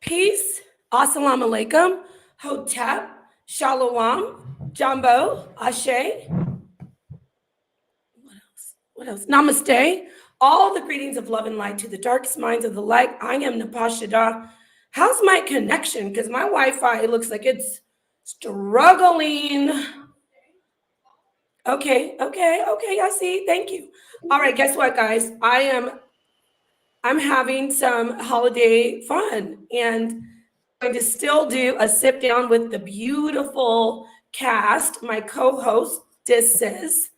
Peace, assalamu alaikum, hotep, shalom, jambo, ashe. What else? Namaste. All the greetings of love and light to the darkest minds of the light. I am NapahShadah. How's my connection? Because my Wi-Fi, it looks like it's struggling. Okay, I see. Thank you. All right, guess what, guys? I'm having some holiday fun, and I'm going to still do a sit down with the beautiful cast, my co-hostesses.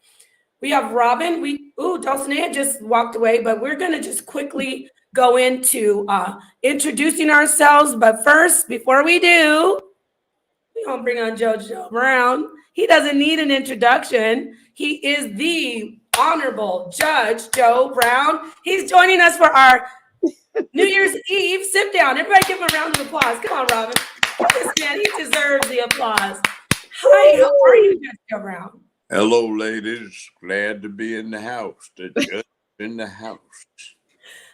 We have Robin. Dulcinea just walked away, but we're going to just quickly go into introducing ourselves. But first, before we do, we're going to bring on Joe Brown. He doesn't need an introduction. He is the Honorable Judge Joe Brown. He's joining us for our New Year's Eve sit down. Everybody give him a round of applause. Come on, Robin. This man, he deserves the applause. Hi, how are you, Judge Joe Brown? Hello, ladies. Glad to be in the house. The judge in the house.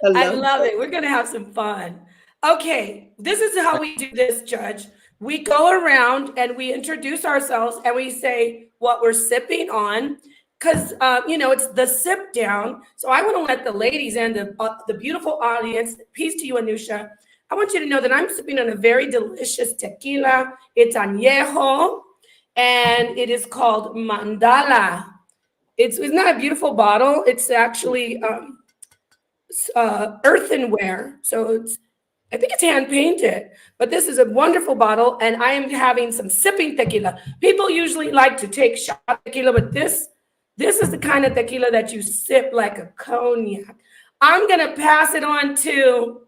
I love it. We're going to have some fun. Okay, this is how we do this, Judge. We go around and we introduce ourselves and we say what we're sipping on because, it's the sip down. So I want to let the ladies and the beautiful audience, peace to you, Anusha. I want you to know that I'm sipping on a very delicious tequila. It's añejo. And it is called Mandala. It's not a beautiful bottle. It's actually earthenware. So I think it's hand painted. But this is a wonderful bottle, and I am having some sipping tequila. People usually like to take shot tequila, but this is the kind of tequila that you sip like a cognac. I'm gonna pass it on to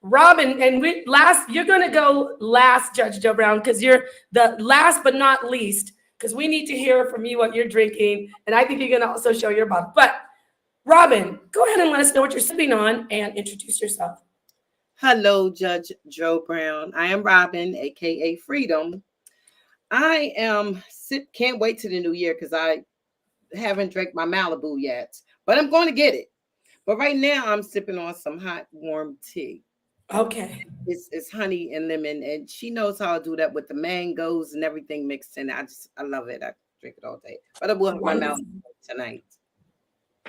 Robin, and you're going to go last, Judge Joe Brown, because you're the last but not least, because we need to hear from you what you're drinking, and I think you're going to also show your bottle. But Robin, go ahead and let us know what you're sipping on and introduce yourself. Hello, Judge Joe Brown. I am Robin, aka Freedom. I can't wait to the new year because I haven't drank my Malibu yet, but I'm going to get it. But right now, I'm sipping on some hot, warm tea. Okay. It's honey and lemon, and she knows how to do that with the mangoes and everything mixed in. I love it. I drink it all day. But I will have my mouth tonight.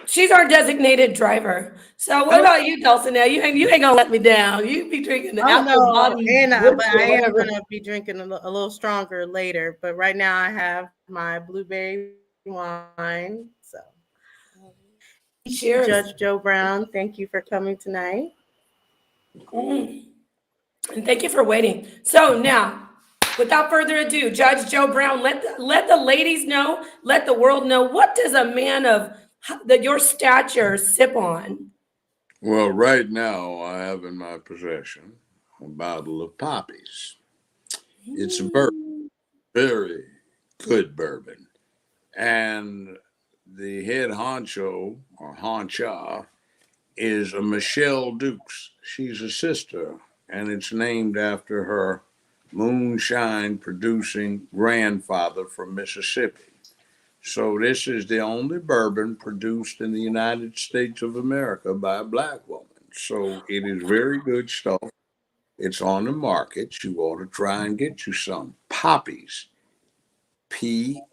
She's our designated driver. So what about you, Dulcinea? You ain't gonna let me down. You be drinking the apple bottom. But I am gonna be drinking a little stronger later. But right now I have my blueberry wine. So cheers, Judge Joe Brown. Thank you for coming tonight. And thank you for waiting. So now, without further ado, Judge Joe Brown, let the ladies know, let the world know, what does a man of your stature sip on? Well, right now I have in my possession a bottle of poppies. It's a bourbon, very good bourbon. And the head honcho or honcha is a Michelle Dukes. She's a sister, and it's named after her moonshine producing grandfather from Mississippi. So this is the only bourbon produced in the United States of America by a black woman. So it is very good stuff. It's on the market. You ought to try and get you some. Poppies. PAPI''S.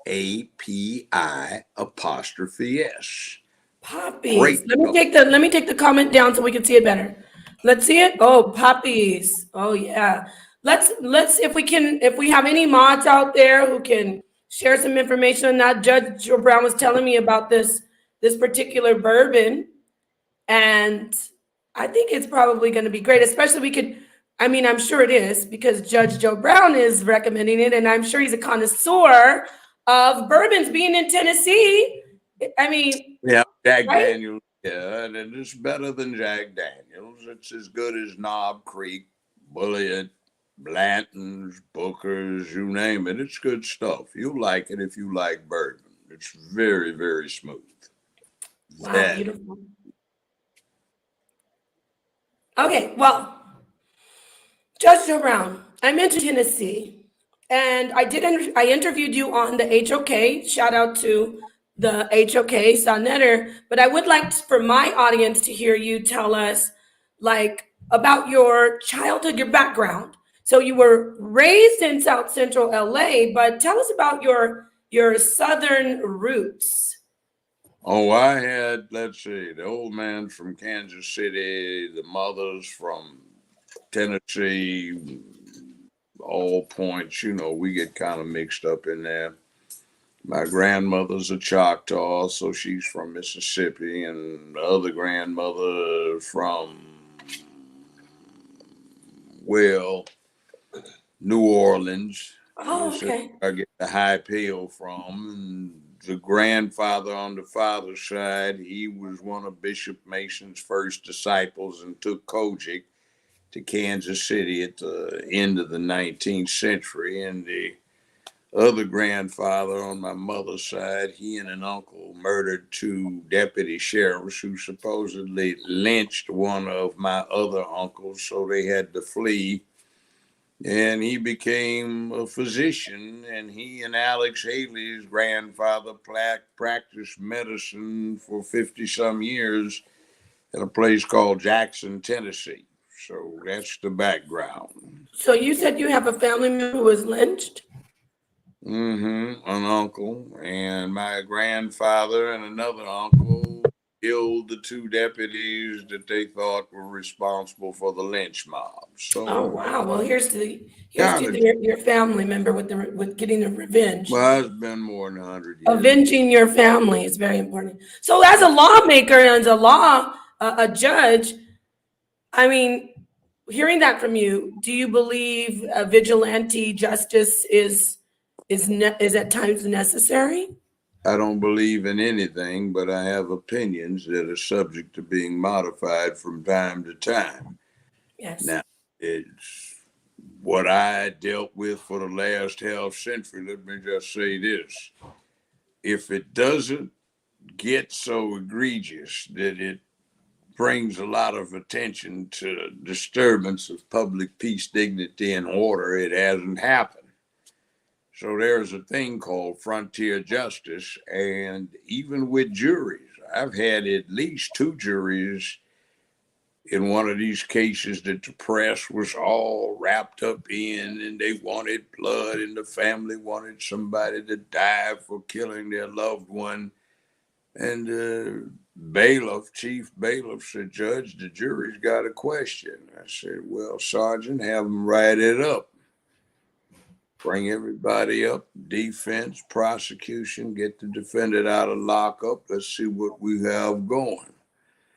Poppies. Let me take the comment down so we can see it better. Let's see it. Oh, poppies. Oh yeah. Let's if we have any mods out there who can share some information on that. Judge Joe Brown was telling me about this particular bourbon, and I think it's probably going to be great. Especially I'm sure it is because Judge Joe Brown is recommending it, and I'm sure he's a connoisseur of bourbons. Being in Tennessee, yeah, Jack Daniels. Yeah, and it's better than Jack Daniels. It's as good as Knob Creek, Bullitt, Blanton's, Booker's, you name it. It's good stuff. You'll like it if you like bourbon. It's very, very smooth. Wow, beautiful. Okay, well, Judge Joe Brown, I'm in Tennessee, and I interviewed you on the HOK. Shout out to the HOK Sonetter, but I would like for my audience to hear you tell us like about your childhood, your background. So you were raised in South Central LA, but tell us about your Southern roots. Oh, I had, let's see, the old man from Kansas City, the mothers from Tennessee, all points, we get kind of mixed up in there. My grandmother's a Choctaw, so she's from Mississippi, and the other grandmother from, well, New Orleans. Oh, Is okay. where I get the high pale from. And the grandfather on the father's side, he was one of Bishop Mason's first disciples and took Kojic to Kansas City at the end of the 19th century. And the other grandfather on my mother's side, he and an uncle murdered two deputy sheriffs who supposedly lynched one of my other uncles, so they had to flee. And he became a physician, and he and Alex Haley's grandfather practiced medicine for 50 some years at a place called Jackson, Tennessee. So that's the background. So you said you have a family member who was lynched? An uncle, and my grandfather and another uncle killed the two deputies that they thought were responsible for the lynch mob. So, Oh wow! Well, here's to Kinda. your family member with getting the revenge. well, it's been more than 100 years. Avenging your family is very important. So, as a lawmaker and as a judge, I mean, hearing that from you, do you believe vigilante justice is at times necessary? I don't believe in anything, but I have opinions that are subject to being modified from time to time. Yes. Now, it's what I dealt with for the last half century. Let me just say this. If it doesn't get so egregious that it brings a lot of attention to disturbance of public peace, dignity, and order, it hasn't happened. So there's a thing called frontier justice, and even with juries, I've had at least 2 juries in one of these cases that the press was all wrapped up in, and they wanted blood, and the family wanted somebody to die for killing their loved one. And the chief bailiff said, "Judge, the jury's got a question." I said, "Well, Sergeant, have them write it up. Bring everybody up, defense, prosecution, get the defendant out of lockup. Let's see what we have going."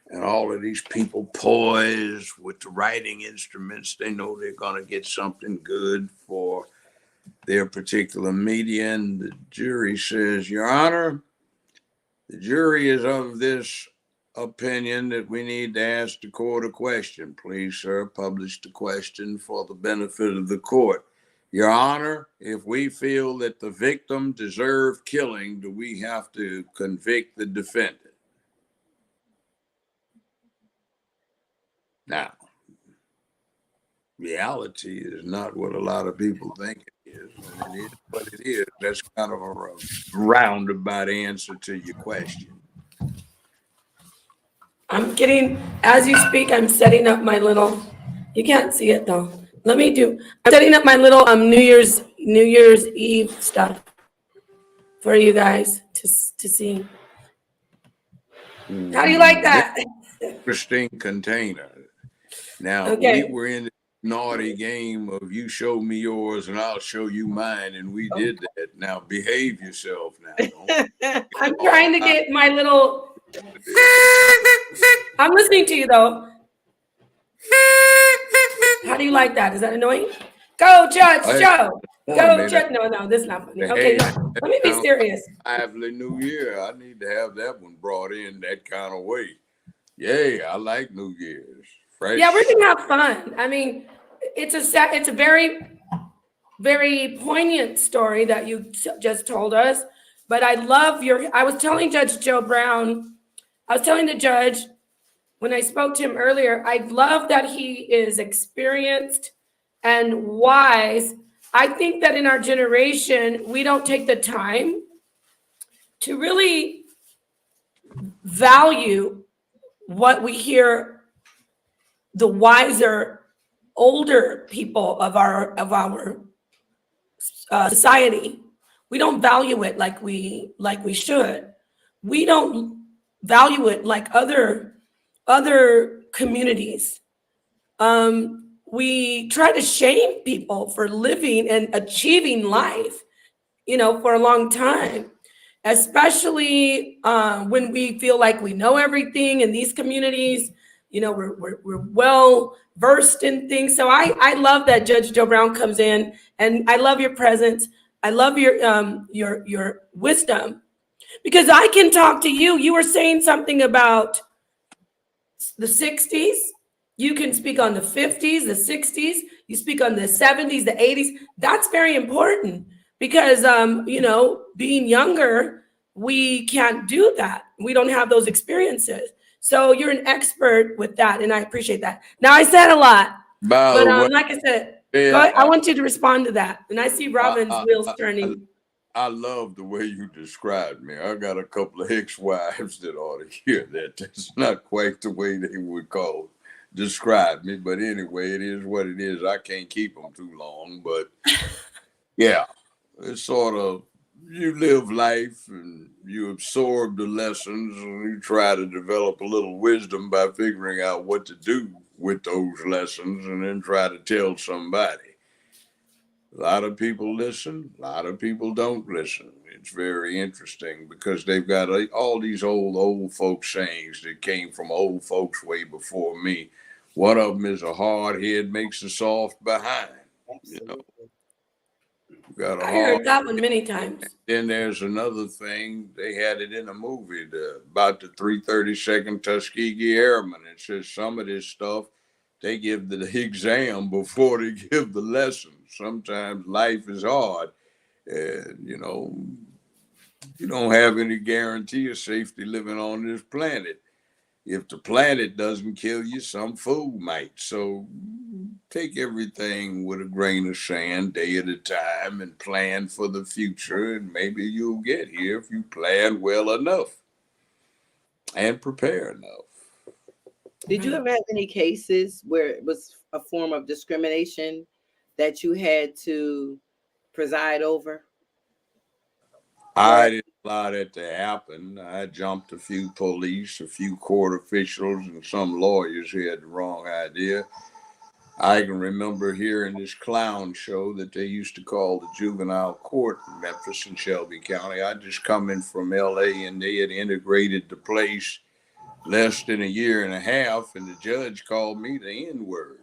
And all of these people poised with the writing instruments. They know they're going to get something good for their particular media. And the jury says, "Your Honor, the jury is of this opinion that we need to ask the court a question. Please, sir, publish the question for the benefit of the court. Your Honor, if we feel that the victim deserved killing, do we have to convict the defendant?" Now, reality is not what a lot of people think it is, and it is what it is. That's kind of a roundabout answer to your question. As you speak, I'm setting up my little, you can't see it though. I'm setting up my little New Year's Eve stuff for you guys to see. How do you like that? Interesting container. Now, Okay. we were in the naughty game of you show me yours and I'll show you mine, and we did that. Now, behave yourself now. I'm trying to get my little, I'm listening to you though. How do you like that? Is that annoying? Go, Judge Joe. Go, Judge. No, this is not funny. Okay, no, let me be serious. Lively New Year. I need to have that one brought in that kind of way. Yay, I like New Year's. Fresh. Yeah, we're gonna have fun. I mean, it's a very, very poignant story that you just told us. But I was telling Judge Joe Brown, I was telling the judge when I spoke to him earlier, I love that he is experienced and wise. I think that in our generation, we don't take the time to really value what we hear the wiser older people of our society. We don't value it like we should. We don't value it like other communities. We try to shame people for living and achieving life, for a long time, especially when we feel like we know everything in these communities. We're well versed in things. So I love that Judge Joe Brown comes in, and I love your presence. I love your wisdom, because I can talk to you. You were saying something about the 60s. You can speak on the 50s, the 60s. You speak on the 70s, the 80s. That's very important because, being younger, we can't do that. We don't have those experiences. So you're an expert with that, and I appreciate that. Now, I said a lot, By but the way, like I said, go yeah, ahead. I want you to respond to that. And I see Robin's I, wheels I, turning. I love the way you described me. I got a couple of ex-wives that ought to hear that. That's not quite the way they would describe me, but anyway, it is what it is. I can't keep them too long, but yeah, it's sort of, you live life and you absorb the lessons and you try to develop a little wisdom by figuring out what to do with those lessons and then try to tell somebody. A lot of people listen, a lot of people don't listen. It's very interesting because they've got all these old folk sayings that came from old folks way before me. One of them is, a hard head makes a soft behind. You know, Absolutely. you got a I hard. heard that one many times. Then there's another thing. They had it in a movie about the 332nd Tuskegee Airmen. It says some of this stuff they give the exam before they give the lesson. Sometimes life is hard, and you don't have any guarantee of safety living on this planet. If the planet doesn't kill you, some fool might. So take everything with a grain of sand, day at a time, and plan for the future. And maybe you'll get here if you plan well enough and prepare enough. Did you ever have any cases where it was a form of discrimination that you had to preside over? I didn't allow that to happen. I jumped a few police, a few court officials, and some lawyers who had the wrong idea. I can remember hearing this clown show that they used to call the juvenile court in Memphis and Shelby County. I just come in from LA and they had integrated the place less than a year and a half, and the judge called me the N-word.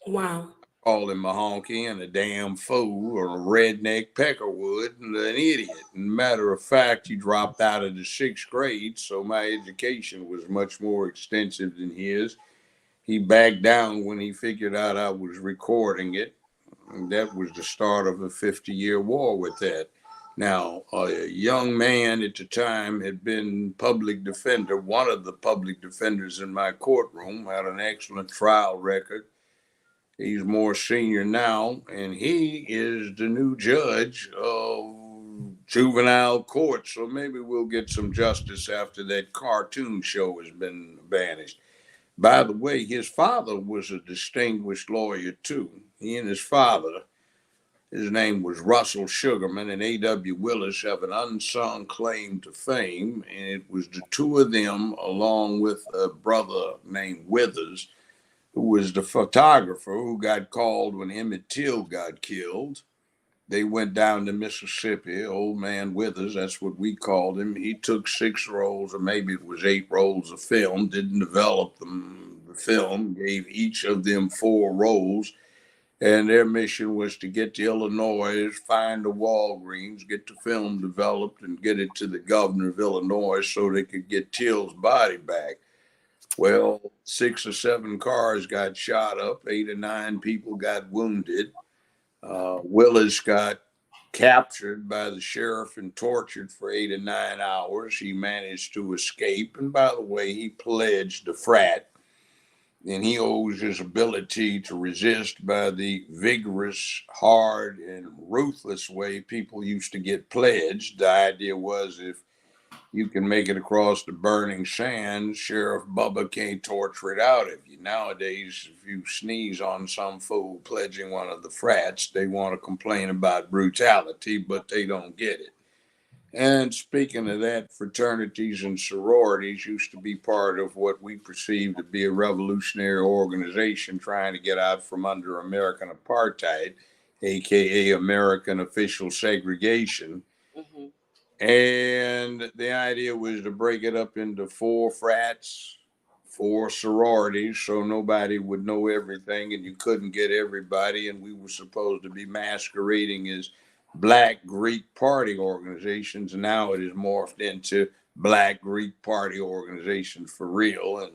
Wow. Called him a honky and a damn fool or a redneck peckerwood and an idiot. And matter of fact, he dropped out of the 6th grade, so my education was much more extensive than his. He backed down when he figured out I was recording it. And that was the start of a 50-year war with that. Now, a young man at the time had been public defender. One of the public defenders in my courtroom had an excellent trial record. He's more senior now, and he is the new judge of juvenile court. So maybe we'll get some justice after that cartoon show has been banished. By the way, his father was a distinguished lawyer too. He and his father, his name was Russell Sugarman, and A.W. Willis, have an unsung claim to fame. And it was the two of them, along with a brother named Withers, who was the photographer who got called when Emmett Till got killed. They went down to Mississippi. Old man Withers, that's what we called him. He took 6 rolls, or maybe it was 8 rolls of film, didn't develop them. The film gave each of them 4 rolls, and their mission was to get to Illinois, find the Walgreens, get the film developed, and get it to the governor of Illinois so they could get Till's body back. Well, 6 or 7 cars got shot up, 8 or 9 people got wounded. Willis got captured by the sheriff and tortured for 8 or 9 hours. He managed to escape. And by the way, he pledged the frat. And he owes his ability to resist by the vigorous, hard, and ruthless way people used to get pledged. The idea was if you can make it across the burning sands. Sheriff Bubba can't torture it out of you. Nowadays, if you sneeze on some fool pledging one of the frats, they want to complain about brutality, but they don't get it. And speaking of that, fraternities and sororities used to be part of what we perceived to be a revolutionary organization trying to get out from under American apartheid, aka American official segregation. Mhm. And the idea was to break it up into 4 frats, 4 sororities, so nobody would know everything and you couldn't get everybody. And we were supposed to be masquerading as Black Greek party organizations. Now it is morphed into Black Greek party organizations for real. And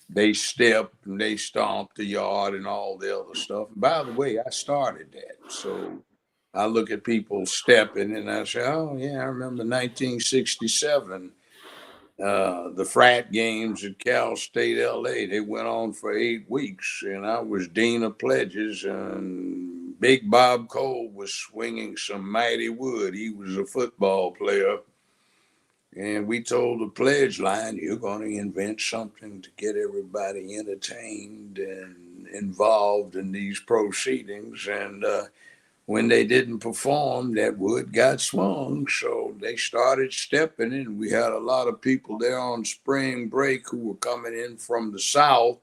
they stepped and they stomped the yard and all the other stuff. By the way, I started that. So I look at people stepping and I say, oh, yeah, I remember 1967, the frat games at Cal State LA. They went on for 8 weeks and I was Dean of Pledges and Big Bob Cole was swinging some mighty wood. He was a football player. And we told the pledge line, you're going to invent something to get everybody entertained and involved in these proceedings. And when they didn't perform, that wood got swung. So they started stepping in. We had a lot of people there on spring break who were coming in from the South,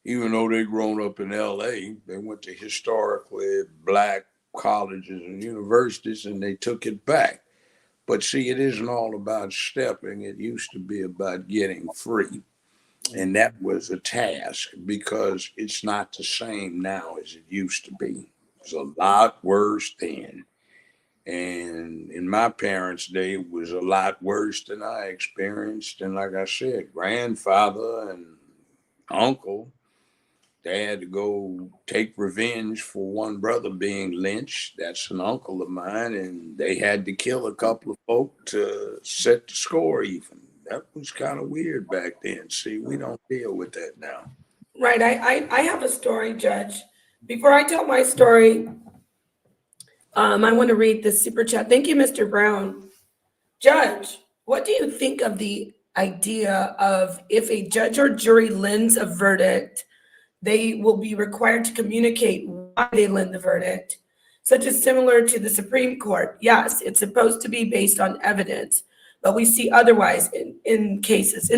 even though they'd grown up in LA. They went to historically Black colleges and universities and they took it back. But see, it isn't all about stepping. It used to be about getting free. And that was a task because it's not the same now as it used to be. It's a lot worse then. And in my parents' day, it was a lot worse than I experienced. And like I said, grandfather and uncle, they had to go take revenge for one brother being lynched. That's an uncle of mine. And they had to kill a couple of folk to set the score even. That was kind of weird back then. See, we don't deal with that now. Right. I have a story, Judge. Before I tell my story, I want to read the super chat. Thank you, Mr. Brown. Judge, what do you think of the idea of if a judge or jury lends a verdict, they will be required to communicate why they lend the verdict, such as similar to the Supreme Court? Yes, it's supposed to be based on evidence, but we see otherwise in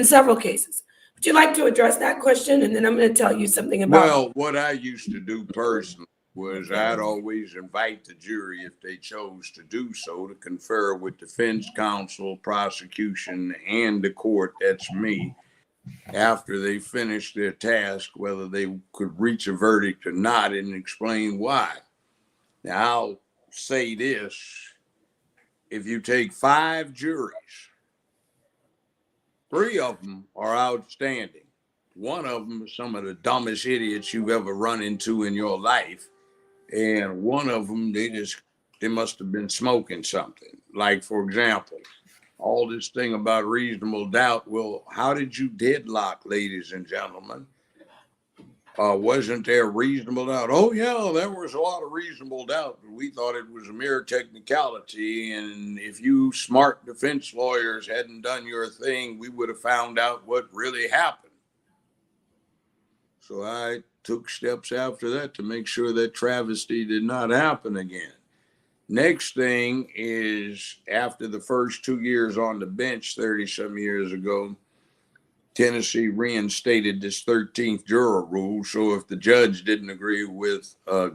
several cases. Would you like to address that question? And then I'm going to tell you something about. Well, what I used to do personally was I'd always invite the jury, if they chose to do so, to confer with defense counsel, prosecution, and the court, that's me, after they finished their task, whether they could reach a verdict or not, and explain why. Now, I'll say this. If you take 5 juries, 3 of them are outstanding. 1 of them is some of the dumbest idiots you've ever run into in your life. And 1 of them, they must have been smoking something. Like, for example, all this thing about reasonable doubt. Well, how did you deadlock, ladies and gentlemen? Wasn't there reasonable doubt? Oh, yeah, there was a lot of reasonable doubt. But we thought it was a mere technicality. And if you smart defense lawyers hadn't done your thing, we would have found out what really happened. So I took steps after that to make sure that travesty did not happen again. Next thing is, after the first 2 years on the bench 30-some years ago, Tennessee reinstated this 13th juror rule. So if the judge didn't agree with a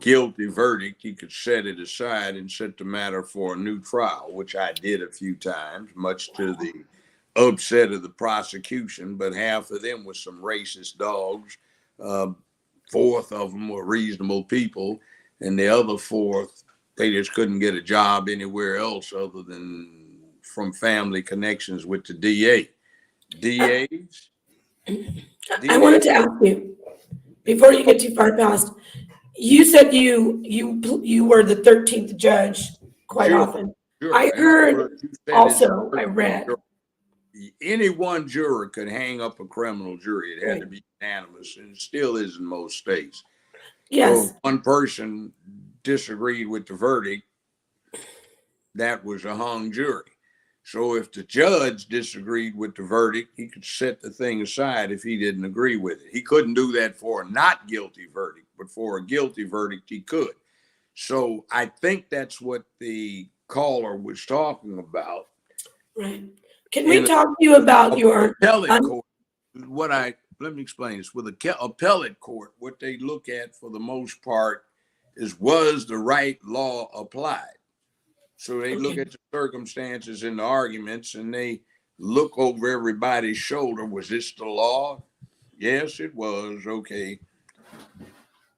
guilty verdict, he could set it aside and set the matter for a new trial, which I did a few times, much to the upset of the prosecution. But half of them were some racist dogs. 4th of them were reasonable people. And the other 4th, they just couldn't get a job anywhere else other than from family connections with the DA. DAs? I wanted to ask you, before you get too far past, you said you were the 13th judge quite Sure, often. sure. I heard also, I read. Any one juror could hang up a criminal jury. It had Right. to be unanimous, and it still is in most states. Yes. So if one person disagreed with the verdict, that was a hung jury. So if the judge disagreed with the verdict, he could set the thing aside if he didn't agree with it. He couldn't do that for a not guilty verdict, but for a guilty verdict, he could. So I think that's what the caller was talking about. Right. Can we talk to you about your appellate court? Let me explain this. With a appellate court, what they look at for the most part is, was the right law applied? So they look at the circumstances and the arguments, and they look over everybody's shoulder. Was this the law? Yes, it was. Okay.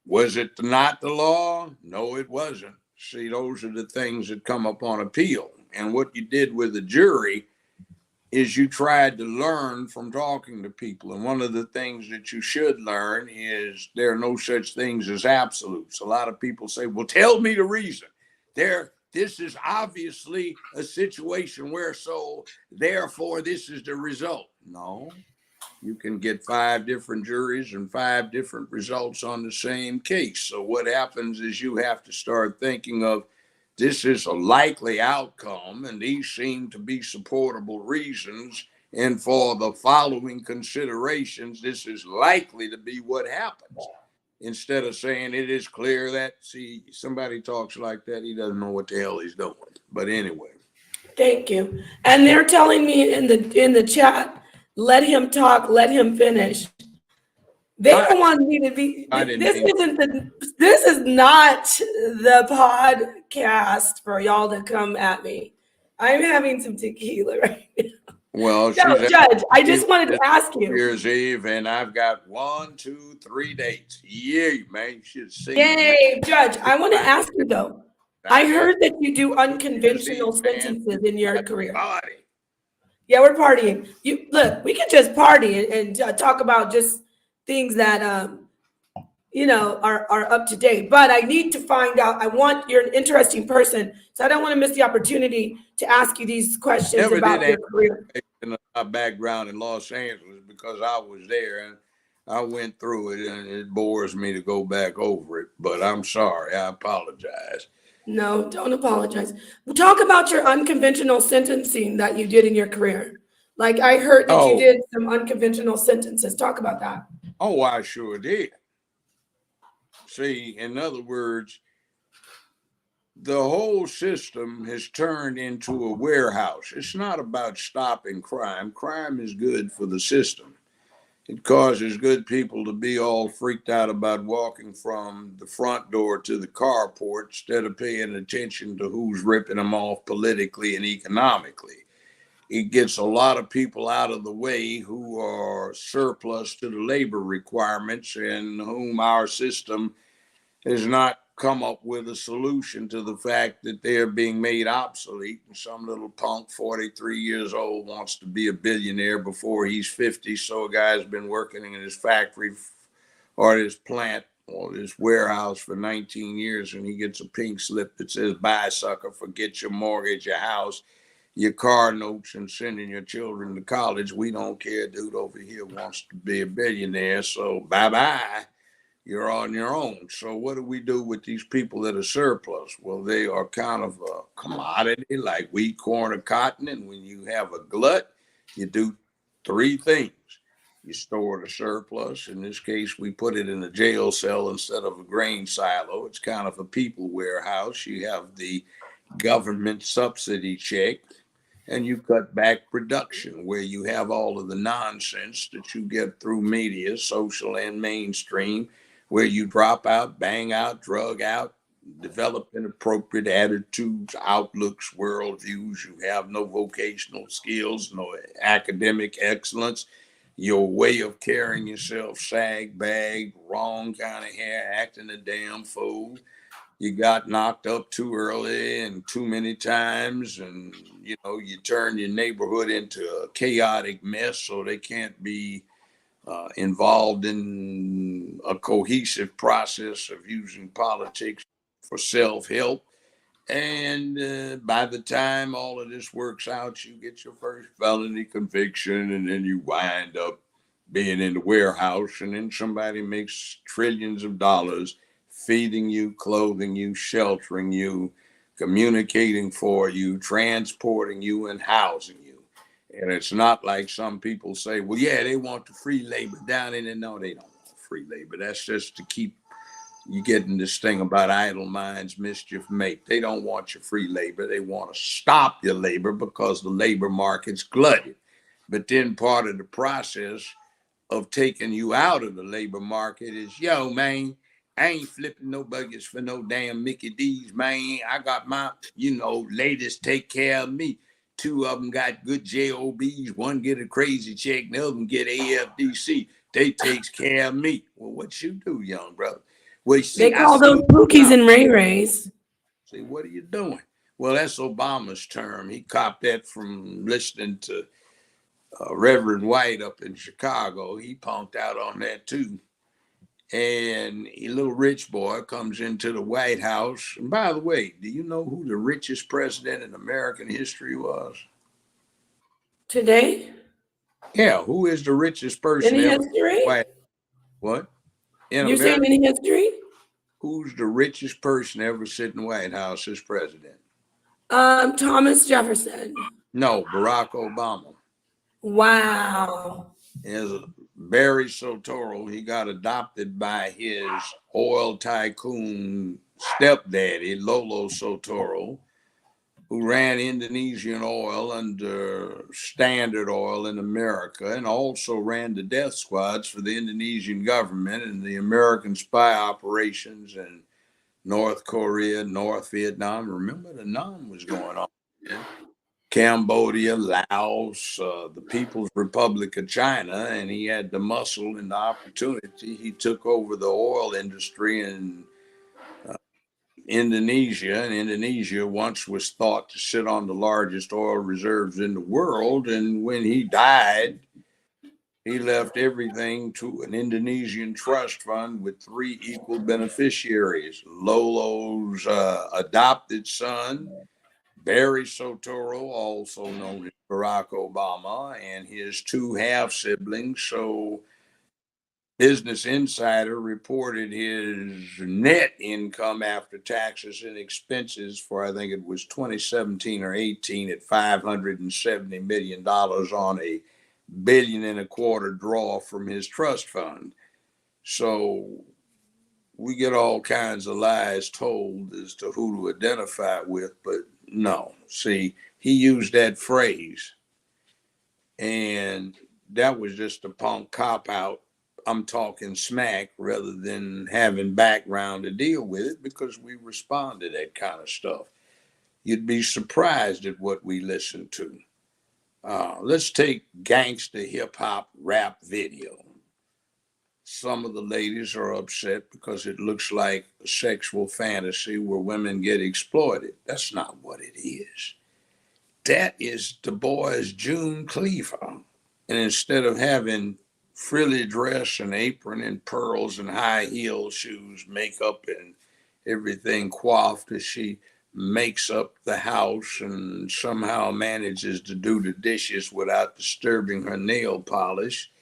Was it not the law? No, it wasn't. See, those are the things that come up on appeal. And what you did with the jury is you tried to learn from talking to people. And one of the things that you should learn is there are no such things as absolutes. A lot of people say, well, tell me the reason. This is obviously a situation where, so therefore this is the result. No, you can get 5 different juries and 5 different results on the same case. So what happens is you have to start thinking of, this is a likely outcome, and these seem to be supportable reasons. And for the following considerations, this is likely to be what happens. Instead of saying it is clear that, see, somebody talks like that, he doesn't know what the hell he's doing. But anyway. Thank you. And they're telling me in the chat, let him talk, let him finish. They don't want me to be, this is not the podcast for y'all to come at me. I'm having some tequila right now. Well, no, Judge, I just wanted to ask you. New Year's Eve, and I've got 1, 2, 3 dates. Yeah, man, you should see. Yay, Judge. I want to ask you though. I heard that you do unconventional sentences in your career. Party. Yeah, we're partying. You look, we can just party and talk about just things that are up to date. But I need to find out. You're an interesting person, so I don't want to miss the opportunity to ask you these questions about your career. My background in Los Angeles, because I was there and I went through it, and it bores me to go back over it. But I'm sorry. I apologize. No, don't apologize. We'll talk about your unconventional sentencing that you did in your career. Like I heard that you did some unconventional sentences. Talk about that. Oh, I sure did. See, in other words, the whole system has turned into a warehouse. It's not about stopping crime. Crime is good for the system. It causes good people to be all freaked out about walking from the front door to the carport instead of paying attention to who's ripping them off politically and economically. It gets a lot of people out of the way who are surplus to the labor requirements and whom our system has not come up with a solution to the fact that they're being made obsolete. And some little punk, 43 years old, wants to be a billionaire before he's 50. So a guy's been working in his factory or his plant or his warehouse for 19 years, and he gets a pink slip that says, bye, sucker, forget your mortgage, your house, your car notes, and sending your children to college. We don't care. Dude over here wants to be a billionaire. So bye-bye. You're on your own. So what do we do with these people that are surplus? Well, they are kind of a commodity like wheat, corn, or cotton. And when you have a glut, you do 3 things. You store the surplus. In this case, we put it in a jail cell instead of a grain silo. It's kind of a people warehouse. You have the government subsidy check, and you cut back production, where you have all of the nonsense that you get through media, social and mainstream, where you drop out, bang out, drug out, develop inappropriate attitudes, outlooks, worldviews. You have no vocational skills, no academic excellence. Your way of carrying yourself, sag bag, wrong kind of hair, acting a damn fool. You got knocked up too early and too many times, and you turn your neighborhood into a chaotic mess, so they can't be involved in a cohesive process of using politics for self-help. And by the time all of this works out, you get your first felony conviction, and then you wind up being in the warehouse, and then somebody makes trillions of dollars feeding you, clothing you, sheltering you, communicating for you, transporting you, and housing you. And it's not like some people say, well, yeah, they want the free labor down in there. No, they don't want free labor. That's just to keep you getting this thing about idle minds, mischief make. They don't want your free labor. They want to stop your labor because the labor market's glutted. But then part of the process of taking you out of the labor market is, yo, man, I ain't flipping no buckets for no damn Mickey D's, man. I got my, ladies take care of me. Two of them got good JOBs. One get a crazy check, and the other one get AFDC. They takes care of me. Well, what you do, young brother? Well, you see, They call those Pookies and Ray Rays. See, what are you doing? Well, that's Obama's term. He copped that from listening to Reverend White up in Chicago. He punked out on that too. And a little rich boy comes into the White House. And by the way, do you know who the richest president in American history was? Today? Yeah, who is the richest person In ever? history? What? In You're America? saying in history? Who's the richest person ever sit in the White House as president? Thomas Jefferson. No, Barack Obama. Wow. Is Barry Soetoro. He got adopted by his oil tycoon stepdaddy, Lolo Soetoro, who ran Indonesian oil under Standard Oil in America and also ran the death squads for the Indonesian government and the American spy operations in North Korea, North Vietnam. Remember, the Nam was going on. Yeah. Cambodia, Laos, the People's Republic of China, and he had the muscle and the opportunity. He took over the oil industry in Indonesia, and Indonesia once was thought to sit on the largest oil reserves in the world. And when he died, he left everything to an Indonesian trust fund with 3 equal beneficiaries: Lolo's adopted son, Barry Soetoro, also known as Barack Obama, and his 2 half siblings. So Business Insider reported his net income after taxes and expenses for, I think it was 2017 or 18, at $570 million on a $1.25 billion draw from his trust fund. So we get all kinds of lies told as to who to identify with, but no. See, he used that phrase, and that was just a punk cop out. I'm talking smack rather than having background to deal with it, because we respond to that kind of stuff. You'd be surprised at what we listen to. Let's take gangster hip hop rap video. Some of the ladies are upset because it looks like a sexual fantasy where women get exploited. That's not what it is. That is the boy's June Cleaver. And instead of having frilly dress and apron and pearls and high heel shoes, makeup and everything coiffed, as she makes up the house and somehow manages to do the dishes without disturbing her nail polish,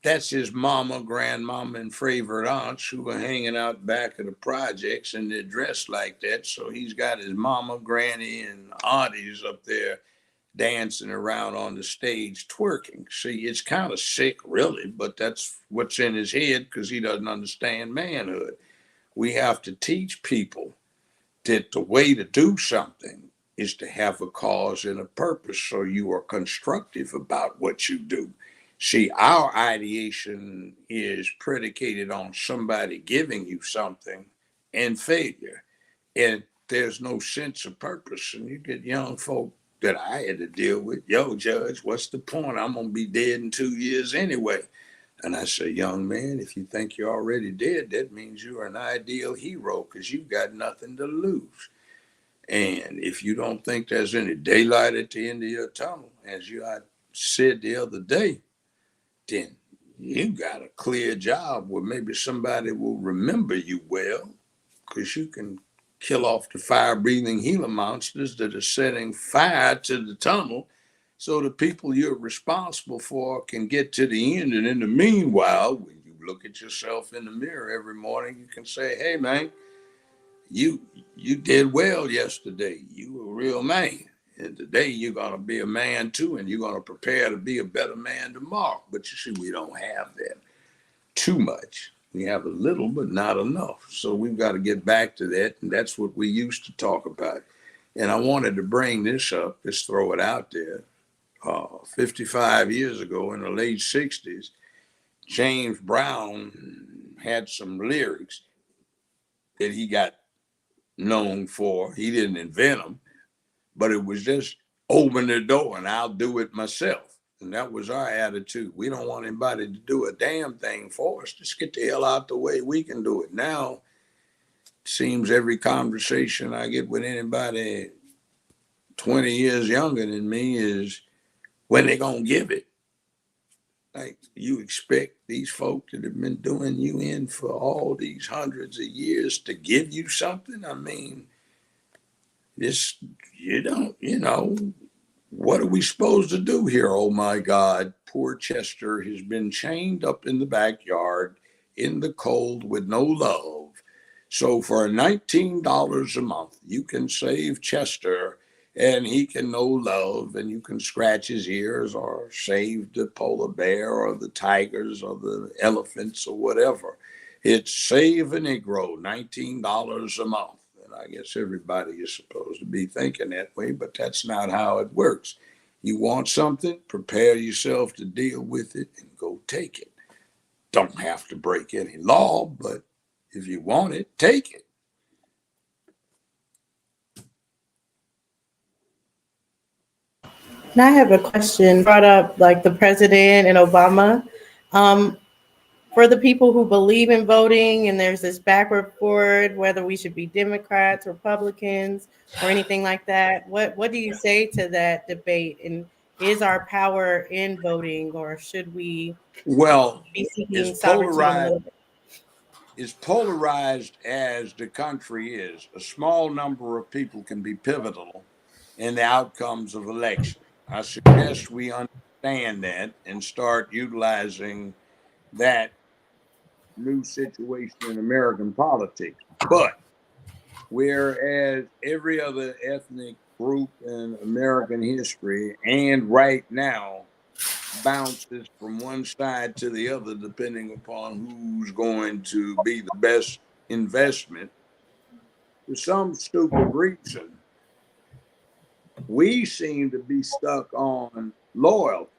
that's his mama, grandmama, and favorite aunts who are hanging out back of the projects, and they're dressed like that. So he's got his mama, granny, and aunties up there dancing around on the stage twerking. See, it's kind of sick, really, but that's what's in his head because he doesn't understand manhood. We have to teach people that the way to do something is to have a cause and a purpose, so you are constructive about what you do. See, our ideation is predicated on somebody giving you something and failure. And there's no sense of purpose. And you get young folk that I had to deal with. Yo, Judge, what's the point? I'm going to be dead in 2 years anyway. And I say, young man, if you think you're already dead, that means you are an ideal hero because you've got nothing to lose. And if you don't think there's any daylight at the end of your tunnel, as I said the other day, then you got a clear job where maybe somebody will remember you well, because you can kill off the fire-breathing Gila monsters that are setting fire to the tunnel so the people you're responsible for can get to the end. And in the meanwhile, when you look at yourself in the mirror every morning, you can say, hey, man, you did well yesterday. You were a real man. And today you're going to be a man too, and you're going to prepare to be a better man tomorrow. But you see, we don't have that too much. We have a little, but not enough. So we've got to get back to that. And that's what we used to talk about. And I wanted to bring this up, just throw it out there. 55 years ago in the late 60s, James Brown had some lyrics that he got known for. He didn't invent them, but it was just open the door and I'll do it myself. And that was our attitude. We don't want anybody to do a damn thing for us. Just get the hell out the way. We can do it. Now, it seems every conversation I get with anybody 20 years younger than me is when they gonna give it. Like, you expect these folk that have been doing you in for all these hundreds of years to give you something? I mean, this, what are we supposed to do here? Oh my God, poor Chester has been chained up in the backyard in the cold with no love. So for $19 a month, you can save Chester and he can know love and you can scratch his ears or save the polar bear or the tigers or the elephants or whatever. It's Save a Negro, $19 a month. I guess everybody is supposed to be thinking that way, but that's not how it works. You want something, prepare yourself to deal with it and go take it. Don't have to break any law, but if you want it, take it. And I have a question brought up like the president and Obama. Um, for the people who believe in voting and there's this backward forward, whether we should be Democrats, Republicans, or anything like that, what do you say to that debate? And is our power in voting, or should we Well, be seeking as sovereignty in a polarized little bit? as polarized as the country is, a small number of people can be pivotal in the outcomes of election. I suggest we understand that and start utilizing that new situation in American politics. But whereas every other ethnic group in American history and right now bounces from one side to the other, depending upon who's going to be the best investment, for some stupid reason, we seem to be stuck on loyalty.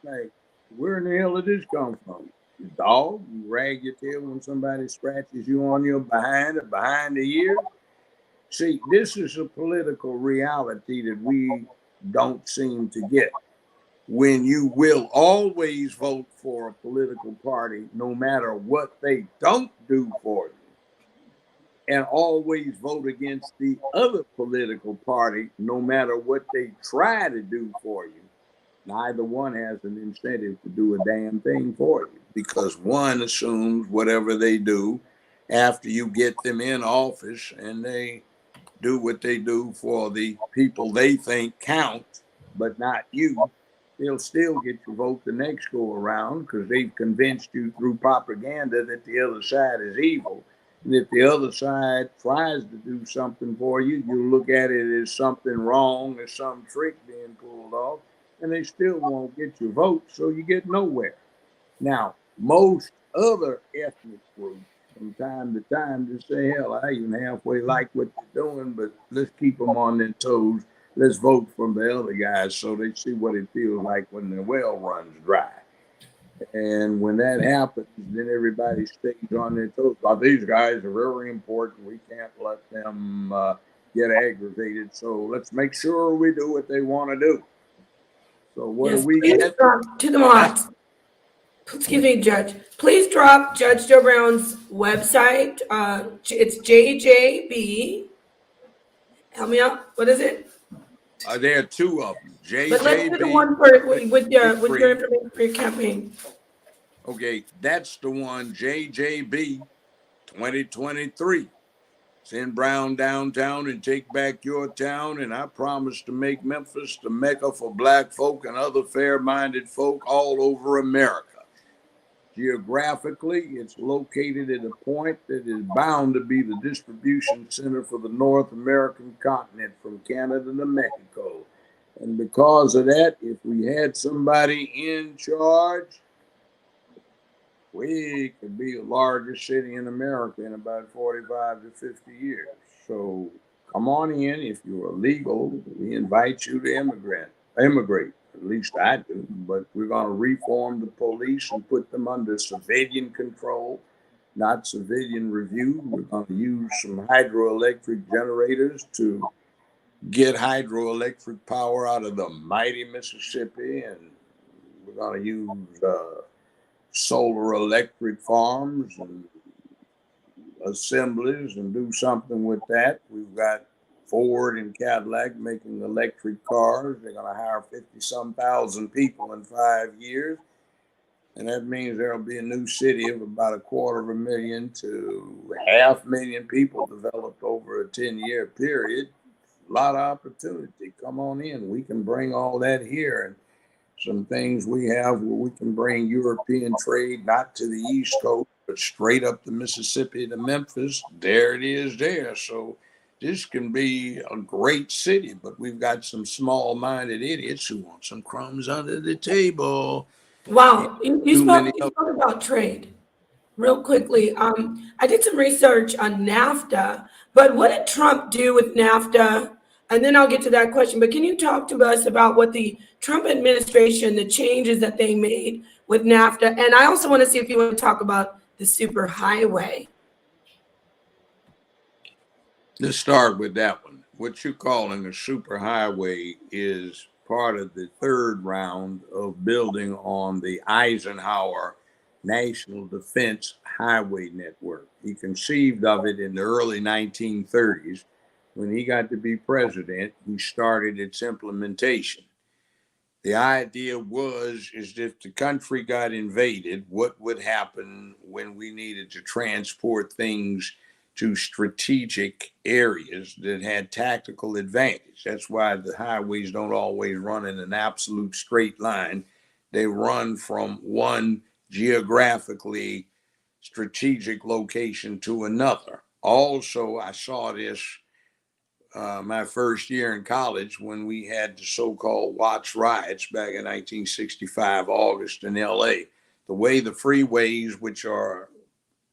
Like, where in the hell did this come from? The dog? You rag your tail when somebody scratches you on your behind or behind the ear? See, this is a political reality that we don't seem to get. When you will always vote for a political party, no matter what they don't do for you, and always vote against the other political party, no matter what they try to do for you, neither one has an incentive to do a damn thing for you because one assumes whatever they do after you get them in office and they do what they do for the people they think count, but not you, they'll still get your vote the next go around because they've convinced you through propaganda that the other side is evil. And if the other side tries to do something for you, you look at it as something wrong, as some trick being pulled off, and they still won't get your vote, so you get nowhere. Now, most other ethnic groups from time to time just say, hell, I even halfway like what they're doing, but let's keep them on their toes. Let's vote for the other guys so they see what it feels like when their well runs dry. And when that happens, then everybody stays on their toes. Well, these guys are very important. We can't let them get aggravated. So let's make sure we do what they want to do. So what do Yes, we please get? drop to the mods. Excuse me, Judge. Please drop Judge Joe Brown's website. It's JJB. Help me out. What is it? There are two of them. But let's do the JJB one for with your 23. information for your campaign. Okay, that's the one, JJB 2023. Send Brown downtown and take back your town. And I promise to make Memphis the mecca for black folk and other fair-minded folk all over America. Geographically, it's located at a point that is bound to be the distribution center for the North American continent from Canada to Mexico. And because of that, if we had somebody in charge, we could be the largest city in America in about 45 to 50 years. So come on in. If you're legal, we invite you to immigrate. At least I do. But we're going to reform the police and put them under civilian control, not civilian review. We're going to use some hydroelectric generators to get hydroelectric power out of the mighty Mississippi. And we're going to use solar electric farms and assemblies and do something with that. We've got Ford and Cadillac making electric cars. They're going to hire 50-some thousand people in 5 years. And that means there'll be a new city of about 250,000 to 500,000 people developed over a 10-year period. A lot of opportunity. Come on in. We can bring all that here. And some things we have where we can bring European trade, not to the East Coast, but straight up the Mississippi to Memphis. There it is there. So this can be a great city, but we've got some small-minded idiots who want some crumbs under the table. Wow, you spoke about trade real quickly. I did some research on NAFTA, but what did Trump do with NAFTA? And then I'll get to that question. But can you talk to us about what the Trump administration, the changes that they made with NAFTA? And I also want to see if you want to talk about the super highway. Let's start with that one. What you're calling a super highway is part of the third round of building on the Eisenhower National Defense Highway Network. He conceived of it in the early 1930s. When he got to be president, he started its implementation. The idea is if the country got invaded, what would happen when we needed to transport things to strategic areas that had tactical advantage. That's why the highways don't always run in an absolute straight line. They run from one geographically strategic location to another. Also, I saw this my first year in college when we had the so-called Watts riots back in 1965, August in LA. The way the freeways, which are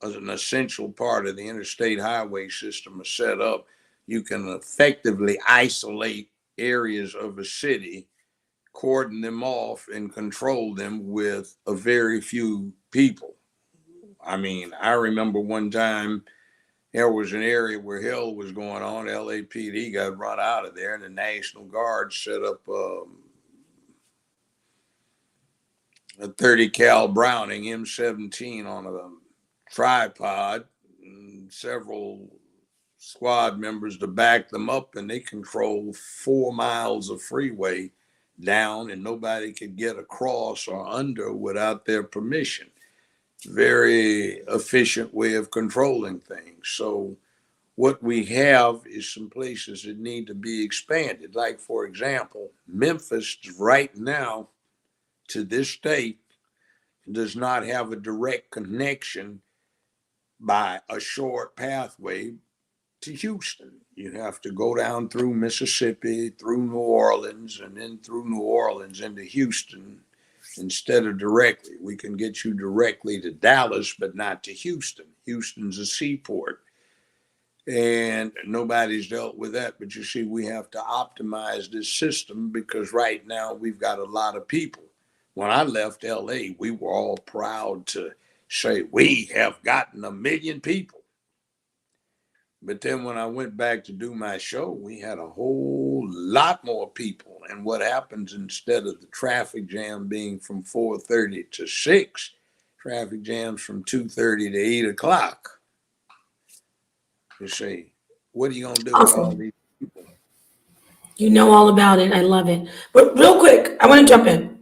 an essential part of the interstate highway system, are set up, you can effectively isolate areas of a city, cordon them off, and control them with a very few people. I mean, I remember one time there was an area where hell was going on. LAPD got run out of there, and the National Guard set up a 30 cal Browning M17 on a tripod, and several squad members to back them up, and they controlled 4 miles of freeway down, and nobody could get across or under without their permission. Very efficient way of controlling things. So what we have is some places that need to be expanded. Like, for example, Memphis right now to this date does not have a direct connection by a short pathway to Houston. You have to go down through Mississippi, through New Orleans, and then through New Orleans into Houston. Instead of directly, we can get you directly to Dallas, but not to Houston. Houston's a seaport, and nobody's dealt with that. But you see, we have to optimize this system because right now we've got a lot of people. When I left LA, we were all proud to say we have gotten 1 million people. But then when I went back to do my show, we had a whole lot more people. And what happens, instead of the traffic jam being from 4:30 to 6, traffic jams from 2:30 to 8 o'clock. You say, what are you going to do with all these people? You know all about it. I love it. But real quick, I want to jump in.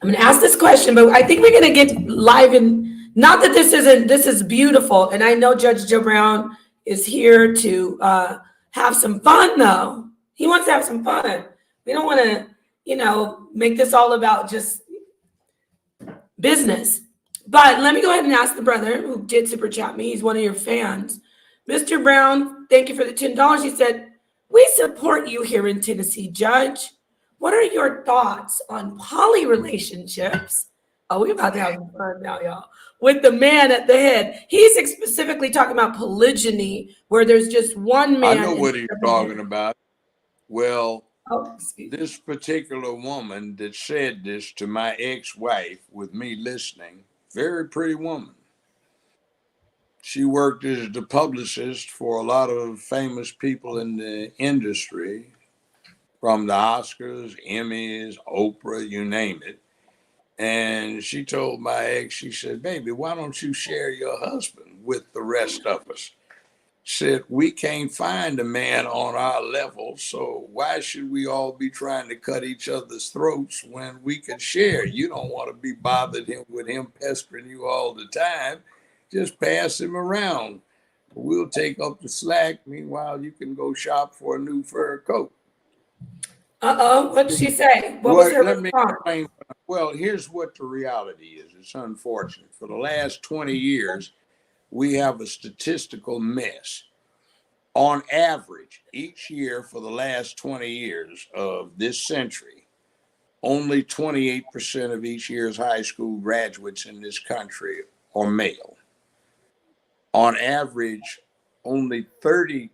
I'm going to ask this question, but I think we're going to get live in, not that this is beautiful. And I know Judge Joe Brown is here to have some fun, though. He wants to have some fun. We don't want to, make this all about just business. But let me go ahead and ask the brother who did super chat me. He's one of your fans. Mr. Brown, thank you for the $10. He said, we support you here in Tennessee, Judge. What are your thoughts on poly relationships? Oh, we're about to have some fun now, y'all. With the man at the head. He's specifically talking about polygyny, where there's just one I man. know and what he's seven talking women. about. Well, Oh, excuse me. this particular woman that said this to my ex-wife with me listening, very pretty woman. She worked as the publicist for a lot of famous people in the industry, from the Oscars, Emmys, Oprah, you name it. And she told my ex, she said, baby, why don't you share your husband with the rest of us? Said, we can't find a man on our level, so why should we all be trying to cut each other's throats when we could share? You don't want to be bothered with him pestering you all the time. Just pass him around. We'll take up the slack. Meanwhile, you can go shop for a new fur coat. Uh-oh, what did she say? What was Well, her let me response? explain. Well, here's what the reality is. It's unfortunate. For the last 20 years, we have a statistical mess. On average, each year for the last 20 years of this century, only 28% of each year's high school graduates in this country are male. On average, only 32%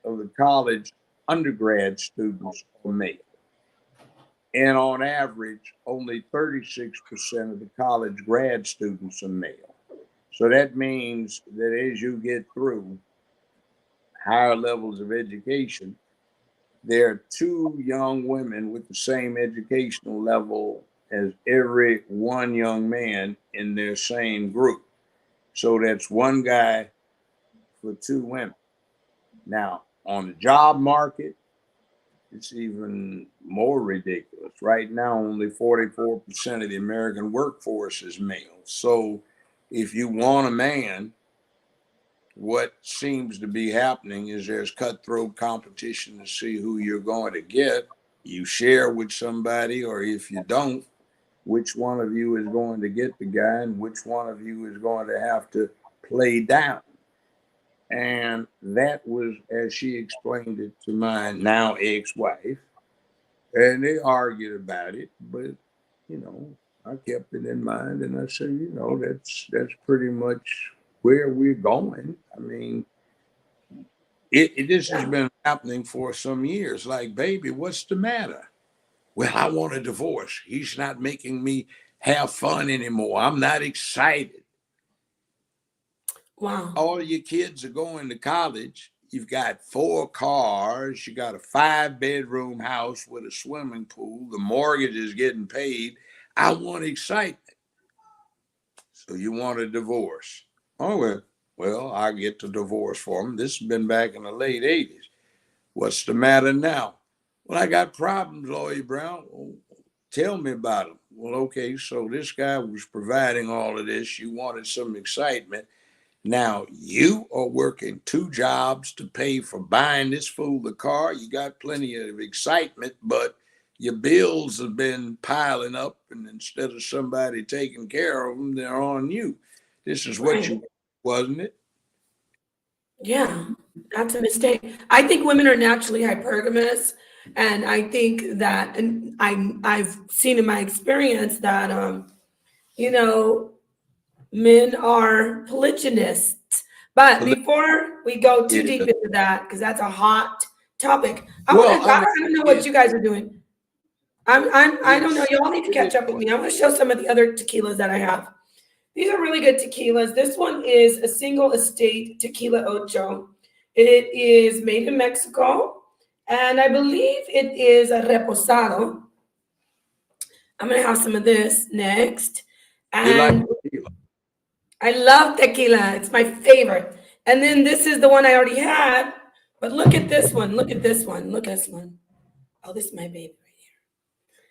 of the college undergrad students are male. And on average, only 36% of the college grad students are male. So that means that as you get through higher levels of education, there are two young women with the same educational level as every one young man in their same group. So that's one guy for two women. Now, on the job market, it's even more ridiculous. Right now, only 44% of the American workforce is male. So if you want a man, what seems to be happening is there's cutthroat competition to see who you're going to get. You share with somebody, or if you don't, which one of you is going to get the guy and which one of you is going to have to play down. And that was, as she explained it to my now ex-wife, and they argued about it, but I kept it in mind, and I said, that's pretty much where we're going. I mean, this has been happening for some years. Like, baby, what's the matter? Well, I want a divorce. He's not making me have fun anymore. I'm not excited. Wow. All your kids are going to college. You've got 4 cars. You got a 5-bedroom house with a swimming pool. The mortgage is getting paid. I want excitement. So you want a divorce. Oh, well, I get the divorce for him. This has been back in the late 80s. What's the matter now? Well, I got problems, Lawyer Brown. Well, tell me about them. Well, okay, so this guy was providing all of this. You wanted some excitement. Now you are working 2 jobs to pay for buying this fool the car. You got plenty of excitement, but your bills have been piling up, and instead of somebody taking care of them, they're on you. This is what you, wasn't it? Yeah, that's a mistake. I think women are naturally hypergamous, and I think that, and I've seen in my experience that men are polygynists. But before we go too deep into that, because that's a hot topic, I don't know what you guys are doing. I don't know. Y'all need to catch up with me. I'm going to show some of the other tequilas that I have. These are really good tequilas. This one is a single estate tequila ocho. It is made in Mexico, and I believe it is a reposado. I'm going to have some of this next. And I love tequila. It's my favorite. And then this is the one I already had. But look at this one. Look at this one. Look at this one. Oh, this is my baby right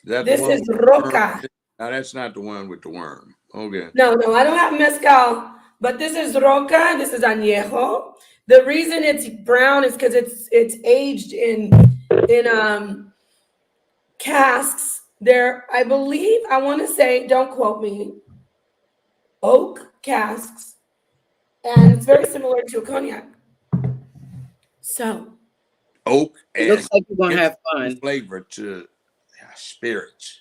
here. This is Roca. Now, that's not the one with the worm. Okay. No, I don't have mezcal. But this is Roca. This is Añejo. The reason it's brown is because it's aged in casks. There, I believe, I want to say, don't quote me, oak casks, and it's very similar to a cognac. So, Oak It and looks like you're gonna have interesting fun. flavor to spirits.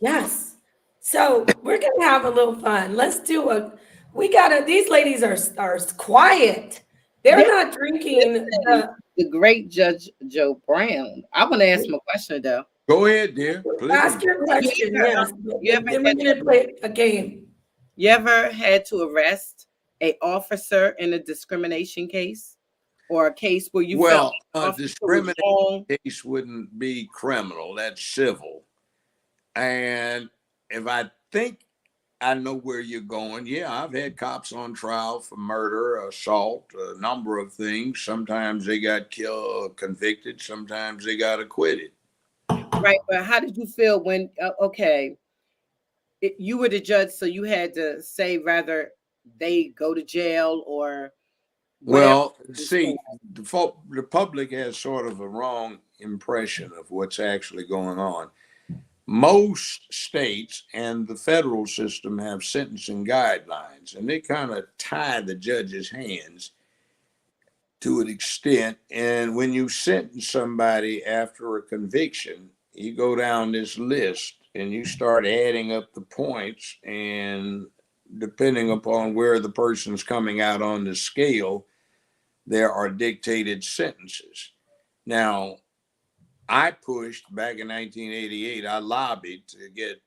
yes. So we're gonna have a little fun. Let's do a. We gotta. These ladies are quiet. They're They're not drinking the. the great Judge Joe Brown. I want to ask him a question though. Go ahead, dear. Please. Ask your You question, ever, yes. you ever Then we're had gonna play a game. you ever had to arrest a officer in a discrimination case, or a case where you felt Well, the a officer was discrimination wrong? case wouldn't be criminal. That's civil. And if I think I know where you're going, yeah, I've had cops on trial for murder, assault, a number of things. Sometimes they got killed, convicted. Sometimes they got acquitted. Right, but how did you feel when okay, you were the judge, so you had to say rather they go to jail or whatever Well, is see, for? the public has sort of a wrong impression of what's actually going on. Most states and the federal system have sentencing guidelines, and they kind of tie the judge's hands to an extent. And when you sentence somebody after a conviction, you go down this list and you start adding up the points, and depending upon where the person's coming out on the scale, there are dictated sentences. Now, I pushed back in 1988, I lobbied to get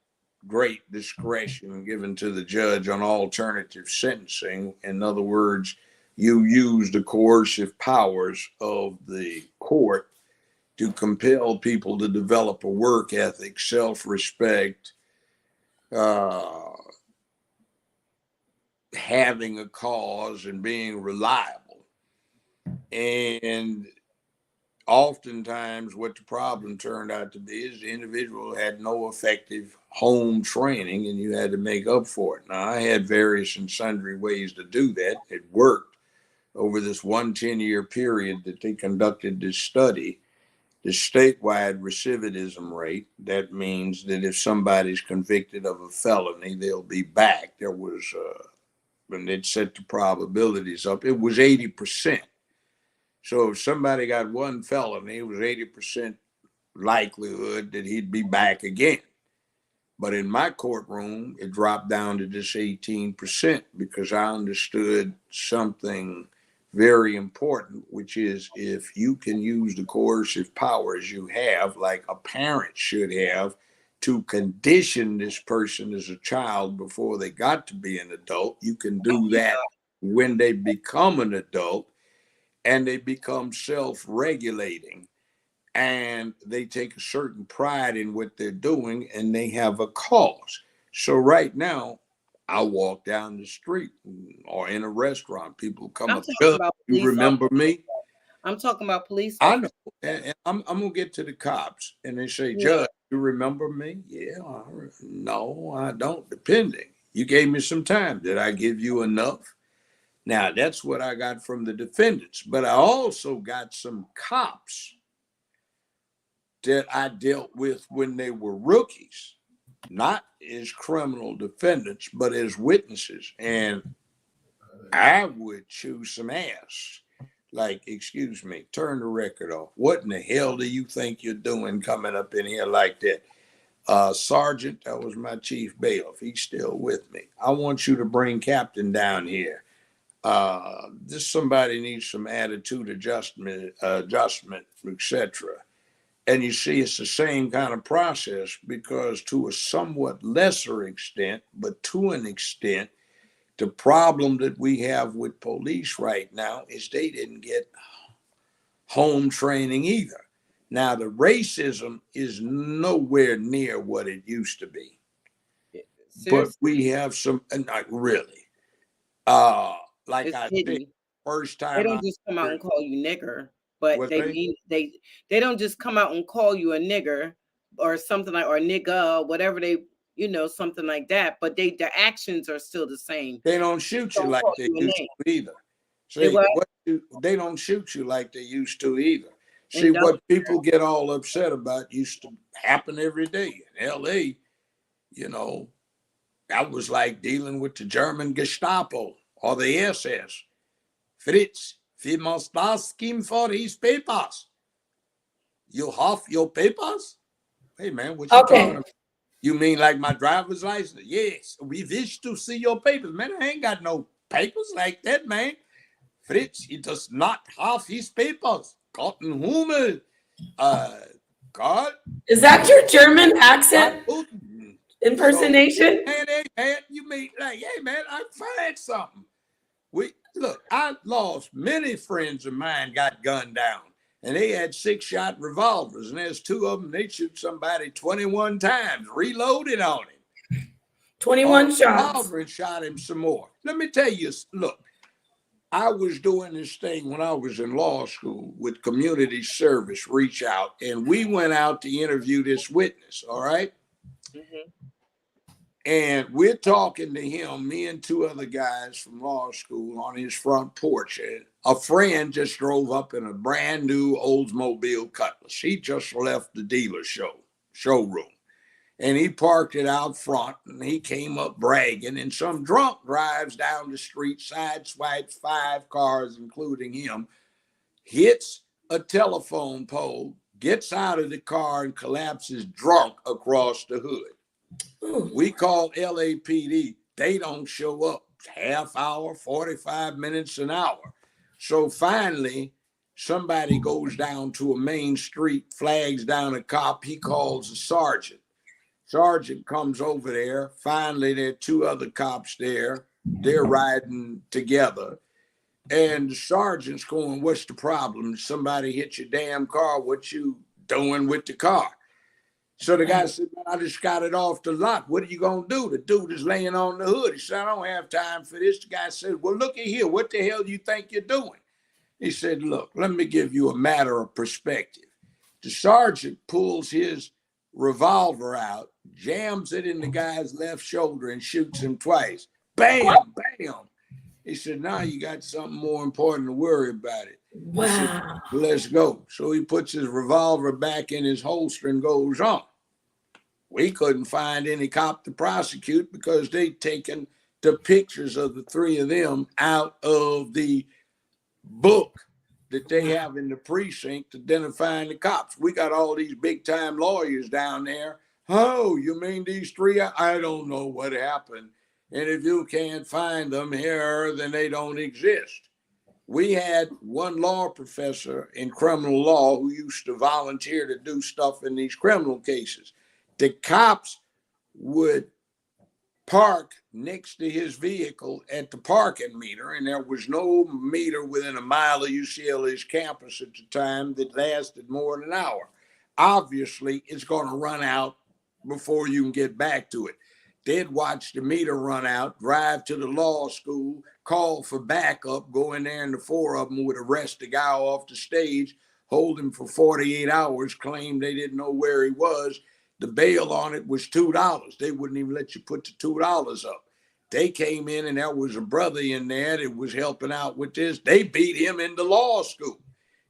great discretion given to the judge on alternative sentencing. In other words, you use the coercive powers of the court to compel people to develop a work ethic, self respect, having a cause, and being reliable. And oftentimes what the problem turned out to be is the individual had no effective home training, and you had to make up for it. Now, I had various and sundry ways to do that. It worked over this 10-year period that they conducted this study. The statewide recidivism rate, that means that if somebody's convicted of a felony, they'll be back. There was when they'd set the probabilities up, it was 80%. So if somebody got one felony, it was 80% likelihood that he'd be back again. But in my courtroom, it dropped down to just 18% because I understood something very important, which is if you can use the coercive powers you have, like a parent should have, to condition this person as a child before they got to be an adult, you can do that when they become an adult and they become self-regulating and they take a certain pride in what they're doing and they have a cause. So right now, I walk down the street or in a restaurant, people come I'm up, talking Judge, about you police remember officers. me? I'm talking about police I officers. know. And I'm going to get to the cops and they say, Yeah. Judge, you remember me? Yeah. No, I don't. Depending. You gave me some time. Did I give you enough? Now, that's what I got from the defendants. But I also got some cops that I dealt with when they were rookies, not as criminal defendants, but as witnesses. And I would chew some ass. Like, excuse me, turn the record off. What in the hell do you think you're doing coming up in here like that? Sergeant, that was my chief bailiff. He's still with me. I want you to bring Captain down here. This somebody needs some attitude adjustment, etc. And you see, it's the same kind of process because to a somewhat lesser extent, but to an extent, the problem that we have with police right now is they didn't get home training either. Now, the racism is nowhere near what it used to be, but Seriously, we have some, not really. Like it's I said, hidden. first They time I don't just come out heard, and call you nigger, but was they they? mean they don't just come out and call you a nigger or something like or nigga, whatever they something like that. But their actions are still the same. They don't shoot you Don't like call they you a used name. to either. They See, what? they don't shoot you like they used to either. See, And don't. what people get all upset about used to happen every day. In LA, you know, That was like dealing with the German Gestapo or the SS. Fritz, we must ask him for his papers. You have your papers? Hey, man, what you talking Okay. about? You mean like my driver's license? Yes, we wish to see your papers. Man, I ain't got no papers like that, man. Fritz, he does not have his papers. Gotten Hummel. God. Is that your German accent impersonation? So, man, you mean like, hey, man, I find something. Look, I lost many friends of mine got gunned down, and they had 6-shot revolvers, and there's 2 of them, they shoot somebody 21 times, reloaded on him. 21 shots. And shot him some more. Let me tell you, look, I was doing this thing when I was in law school with community service reach out, and we went out to interview this witness, all right? Mm-hmm. And we're talking to him, me and 2 other guys from law school on his front porch. And a friend just drove up in a brand new Oldsmobile Cutlass. He just left the dealer showroom. And he parked it out front, and he came up bragging, and some drunk drives down the street, sideswipes 5 cars, including him, hits a telephone pole, gets out of the car, and collapses drunk across the hood. Ooh. We call LAPD. They don't show up. Half hour, 45 minutes, an hour. So finally, somebody goes down to a main street, flags down a cop. He calls a sergeant. Sergeant comes over there. Finally, there are 2 other cops there. They're riding together. And the sergeant's going, what's the problem? Somebody hit your damn car. What you doing with the car? So the guy said, I just got it off the lot. What are you going to do? The dude is laying on the hood. He said, I don't have time for this. The guy said, well, look at here. What the hell do you think you're doing? He said, look, let me give you a matter of perspective. The sergeant pulls his revolver out, jams it in the guy's left shoulder, and shoots him twice. Bam, bam. He said, now you got something more important to worry about it. Wow. Said, let's go. So he puts his revolver back in his holster and goes on. We couldn't find any cop to prosecute because they'd taken the pictures of the 3 of them out of the book that they have in the precinct identifying the cops. We got all these big time lawyers down there. Oh, you mean these 3? I don't know what happened. And if you can't find them here, then they don't exist. We had one law professor in criminal law who used to volunteer to do stuff in these criminal cases. The cops would park next to his vehicle at the parking meter, and there was no meter within a mile of UCLA's campus at the time that lasted more than an hour. Obviously, it's going to run out before you can get back to it. They'd watch the meter run out, drive to the law school, call for backup, go in there, and the 4 of them would arrest the guy off the stage, hold him for 48 hours, claim they didn't know where he was. The bail on it was $2. They wouldn't even let you put the $2 up. They came in, and there was a brother in there that was helping out with this. They beat him into law school,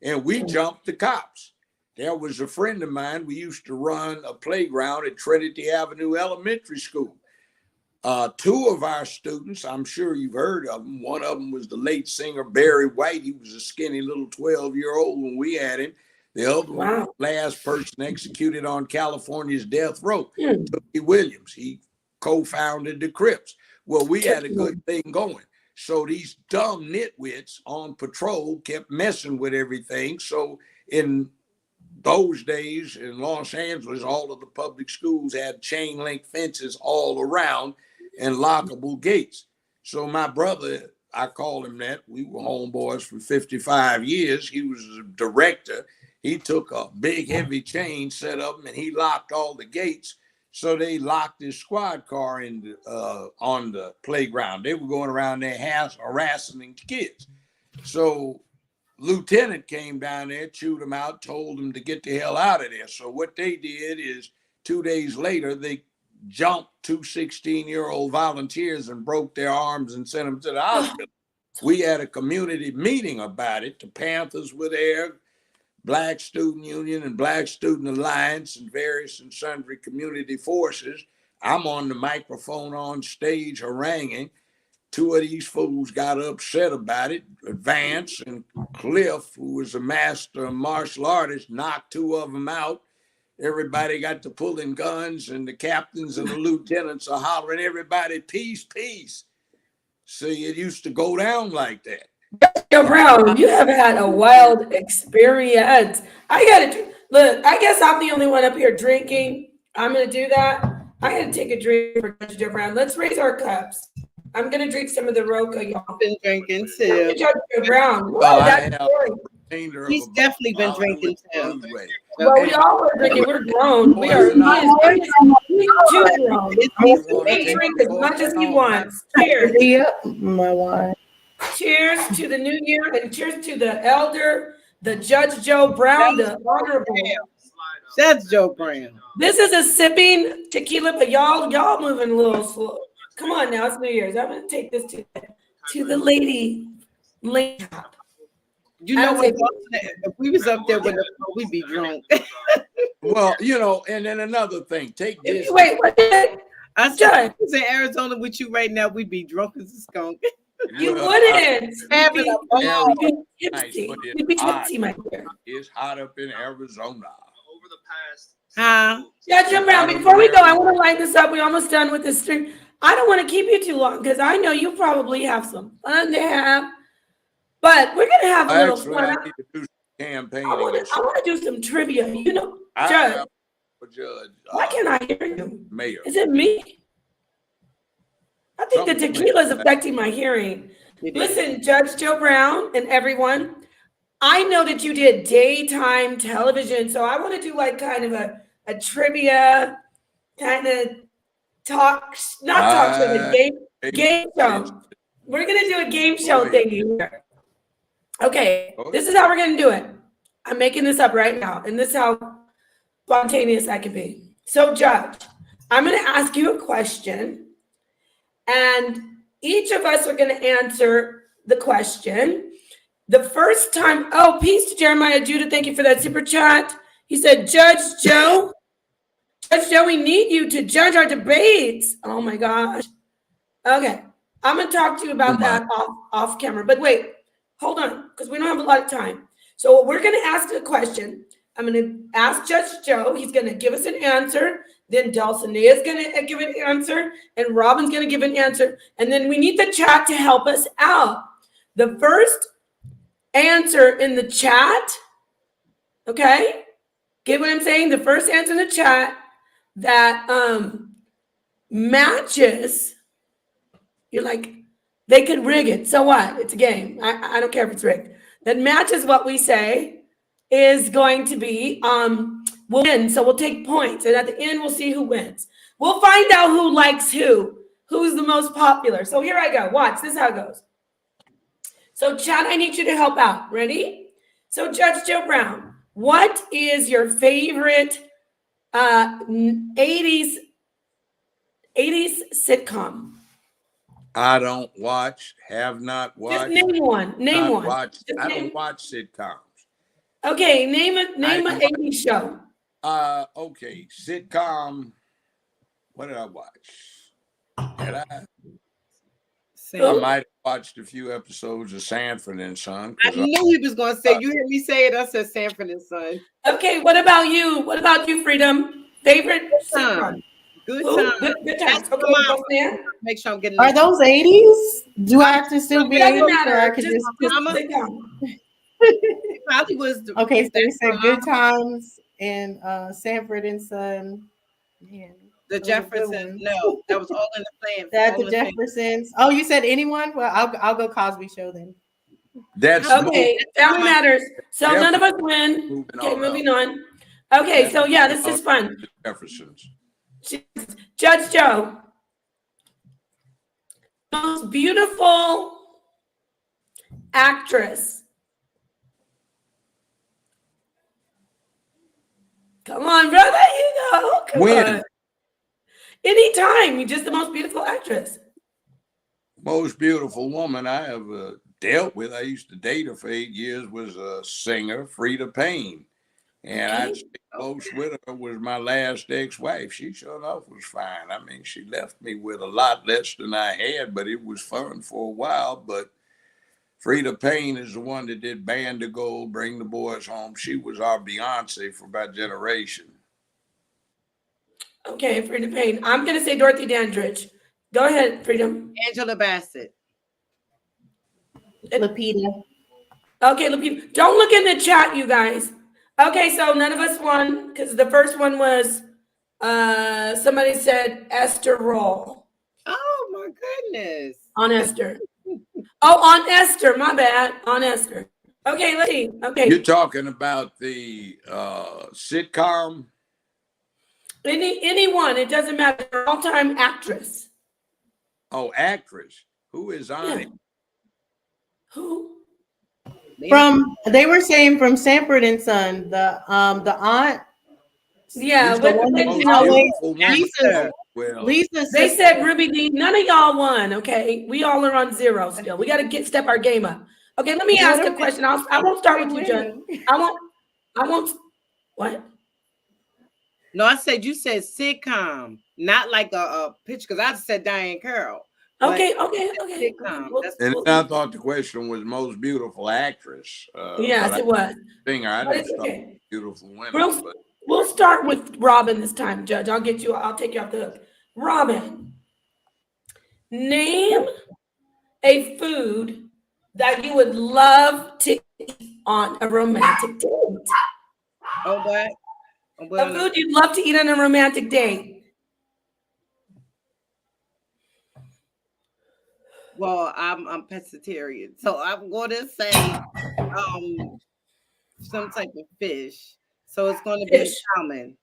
and we jumped the cops. There was a friend of mine. We used to run a playground at Trinity Avenue Elementary School. 2 of our students, I'm sure you've heard of them. One of them was the late singer Barry White. He was a skinny little 12-year-old when we had him. The other one was the last person executed on California's death row, Tookie Williams. He co-founded the Crips. Well, we had a good thing going. So these dumb nitwits on patrol kept messing with everything. So in those days in Los Angeles, all of the public schools had chain link fences all around and lockable gates. So my brother, I call him that. We were homeboys for 55 years. He was a director. He took a big heavy chain, set up, and he locked all the gates. So they locked his squad car in on the playground. They were going around their house harassing the kids. So lieutenant came down there, chewed them out, told them to get the hell out of there. So what they did is 2 days later, they jumped 2 16-year-old volunteers and broke their arms and sent them to the hospital. We had a community meeting about it. The Panthers were there, Black Student Union and Black Student Alliance, and various and sundry community forces. I'm on the microphone on stage haranguing. Two of these fools got upset about it. Vance and Cliff, who was a master martial artist, knocked two of them out. Everybody got to pulling guns, and the captains and the lieutenants are hollering, everybody, peace, peace. See, it used to go down like that. Joe Brown, you have had a wild experience. I gotta look. I guess I'm the only one up here drinking. I'm gonna do that. I gotta take a drink for Judge Joe Brown. Let's raise our cups. I'm gonna drink some of the Roca, y'all. I've been drinking too. Judge Joe Brown. Whoa, Well, I that's have scary. He's definitely been drinking too. Well, we all are drinking. We're grown. We are he's too grown. He drink as much as he wants. Cheers. My wine. Cheers to the new year, and cheers to the elder, the Judge Joe Brown, the honorable. That's Joe Brown. This is a sipping tequila, but y'all moving a little slow. Come on now, it's New Year's. I'm gonna take this to the lady. You know what? If we was up there with us, we'd be drunk. Well, you know, and then another thing, take this. Wait, what did it? I said, if we was in Arizona with you right now, we'd be drunk as a skunk. You wouldn't. Having a ball. You'd be tipsy. You'd be tipsy, my dear. It's hot up in Arizona. Huh? Judge Joe Brown, before we go, I want to light this up. We're almost done with this stream. I don't want to keep you too long because I know you probably have some fun to have. But we're gonna have a little fun. I need to do some campaigning. I want to do some trivia. You know, Judge. Why can't I hear you? Mayor. Is it me? I think the tequila is affecting my hearing. Listen, Judge Joe Brown and everyone, I know that you did daytime television, so I want to do like kind of a trivia kind of talk, not talk show, game show. We're gonna do a game show thing here. Okay, this is how we're gonna do it. I'm making this up right now, and this is how spontaneous I can be. So, Judge, I'm gonna ask you a question, and each of us are gonna answer the question. The first time, peace to Jeremiah Judah. Thank you for that super chat. He said, Judge Joe, we need you to judge our debates. Oh my gosh. Okay, I'm gonna talk to you about that off camera, but wait. Hold on, because we don't have a lot of time. So we're going to ask a question. I'm going to ask Judge Joe. He's going to give us an answer. Then Dulcinea is going to give an answer. And Robin's going to give an answer. And then we need the chat to help us out. The first answer in the chat, okay? Get what I'm saying? The first answer in the chat that matches, you're like, they could rig it. So what? It's a game. I don't care if it's rigged. That matches what we say is going to be, we'll win. So we'll take points. And at the end, we'll see who wins. We'll find out who likes who's the most popular. So here I go. Watch. This is how it goes. So chat, I need you to help out. Ready? So Judge Joe Brown, what is your favorite 80s sitcom? I don't watch, have not watched. Just name one. Name one. I don't watch sitcoms. Okay, name an 80s show. Okay, sitcom. What did I watch? I might have watched a few episodes of Sanford and Son. I knew he was going to say, you heard me say it, I said Sanford and Son. Okay, what about you? What about you, Freedom? Favorite sitcom? Good time. Good times. Okay, make sure I'm getting. Are those 80s? Do I have to still be 80s? Matter. Or I could just probably was. Okay, so you said Good Times and Sanford and Son. Man, the Jeffersons. No, that was all in the plan. That the Jeffersons. Oh, you said anyone? Well, I'll go Cosby Show then. That's okay. Family Matters. So none of us win. Okay, moving on. Okay, so yeah, this is fun. Jeffersons. Judge Joe, most beautiful actress. Come on, brother, you know. Come on. Anytime, you're just the most beautiful actress. Most beautiful woman I ever dealt with. I used to date her for 8 years. Was a singer, Frida Payne. And Okay. I'd stay close with her. Was my last ex-wife. She sure enough was fine. I mean, she left me with a lot less than I had, but it was fun for a while. But Frida Payne is the one that did Band of Gold, Bring the Boys Home. She was our Beyonce for my generation. Okay, Freedom Payne. I'm gonna say Dorothy Dandridge. Go ahead, Freedom. Angela Bassett. Lapita. Okay, look, don't look in the chat, you guys. Okay, so none of us won because the first one was somebody said Esther Roll Oh my goodness. on Esther. Oh, on Esther, my bad. On Esther. Okay, let's see. Okay. You're talking about the sitcom? Anyone, it doesn't matter. All-time actress. Oh, actress. Who is on Yeah. it? Who? They were saying from Sanford and Son, the aunt. Yeah, the one that Most always beautiful woman. Lisa. Well, Lisa's They sister. said Ruby D. None of y'all won. Okay, we all are on zero still. We got to step our game up. Okay, let me ask a question. I won't start with you, Judge. I won't. What? No, I said you said sitcom, not like a pitch, because I said Diane Carroll. Okay. Sitcom. and I thought the question was most beautiful actress. Yes, it was. Singer, I But didn't it's start okay. with beautiful women. But We'll start with Robin this time, Judge. I'll take you off the hook. Robin, name a food that you would love to eat on a romantic date. Oh, what? A food you'd love to eat on a romantic date. Well, I'm pescatarian, so I'm going to say some type of fish. So it's going to be salmon.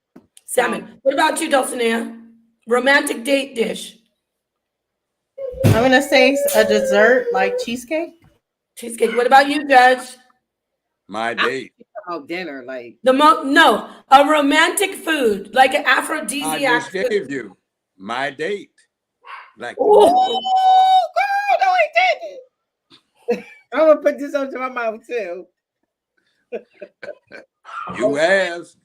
Salmon. What about you, Dulcinea? Romantic date dish. I'm gonna say a dessert like cheesecake. Cheesecake. What about you, Judge? My date. Dinner, like no, a romantic food, like an aphrodisiac. I just gave you my date. Like, oh, girl, no, I didn't. I'm gonna put this onto my mouth too. You asked.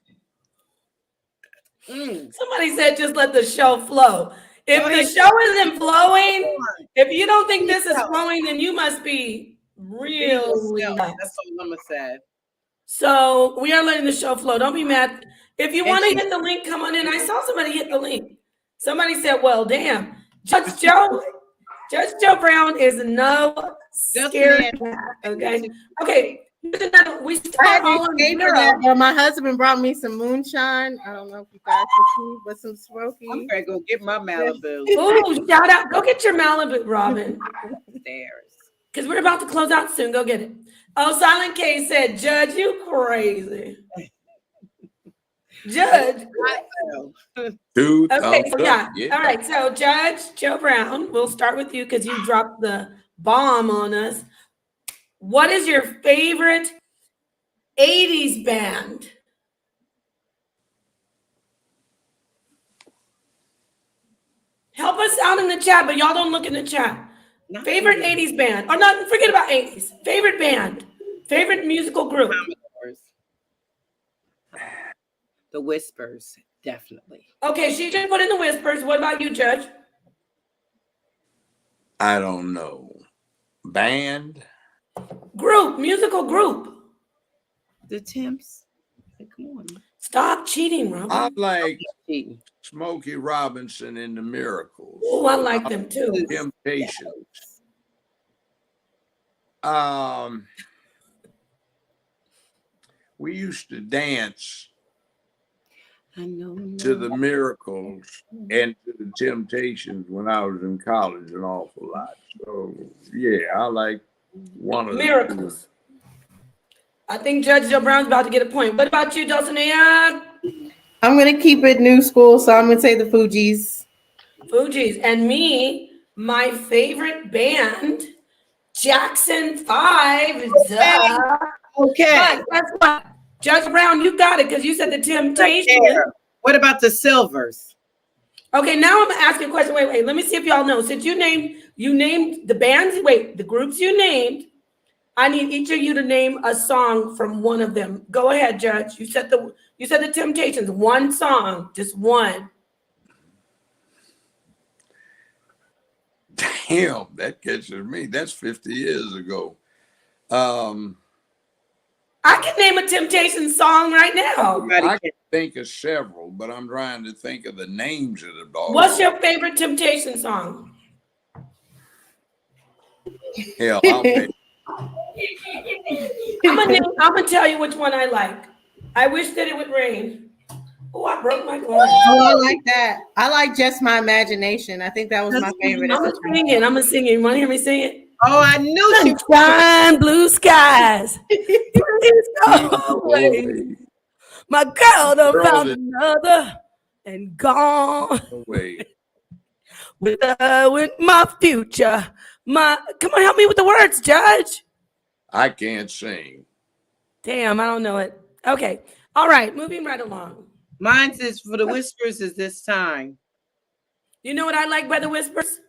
Somebody said just let the show flow. If the show isn't flowing, if you don't think this is flowing, then you must be really nuts. That's what I'm gonna say. So we are letting the show flow. Don't be mad. If you want to hit the link, come on in. I saw somebody hit the link. Somebody said, well, damn. Judge Joe Brown is no scary cat. Okay. We start all on zero. My husband brought me some moonshine. I don't know if you guys can see, but some smoky. I'm gonna go get my Malibu. Ooh, shout out. Go get your Malibu, Robin. Upstairs. Because we're about to close out soon. Go get it. Oh, Silent K said, Judge, you crazy. Judge. Okay, so yeah. All right. So Judge Joe Brown, we'll start with you because you dropped the bomb on us. What is your favorite 80s band? Help us out in the chat, but y'all don't look in the chat. Favorite 80s band. Or not, forget about 80s. Favorite band. Favorite musical group. The Whispers, definitely. Okay, she just put in the Whispers. What about you, Judge? I don't know. Band? Group, musical group. The Temps. Come on. Stop cheating, Robin. I like Smokey Robinson and the Miracles. Oh, I like them too. Temptations. We used to dance to the Miracles and to the Temptations when I was in college an awful lot. So yeah, I like one of the Miracles. I think Judge Joe Brown's about to get a point. What about you, Dulcinea? I'm gonna keep it new school, so I'm gonna say the Fugees. Fugees. And me, my favorite band, Jackson 5. Okay. But guess what? Judge Brown, you got it because you said the Temptations. What about the Silvers? Okay, now I'm gonna ask you a question. Wait. Let me see if y'all know. Since you named the bands, the groups you named, I need each of you to name a song from one of them. Go ahead, Judge. You said the Temptations. One song, just one. Damn, that catches me. That's 50 years ago. I can name a Temptation song right now. I can think of several, but I'm trying to think of the names of the dogs. What's your favorite Temptation song? Hell, I'll make. I'm gonna tell you which one I like. I wish that it would rain. Oh, I broke my glass. Oh, I like that. I like Just My Imagination. I think that was my favorite. I'm gonna sing it. I'm gonna sing it. You want to hear me sing it? Oh, I knew she Sunshine, blue skies. Please go away. My girl done found another and gone. Wait. With my future. Come on, help me with the words, Judge. I can't sing. Damn, I don't know it. Okay. All right, moving right along. Mine says For the Whispers is This Time. You know what I like by the Whispers?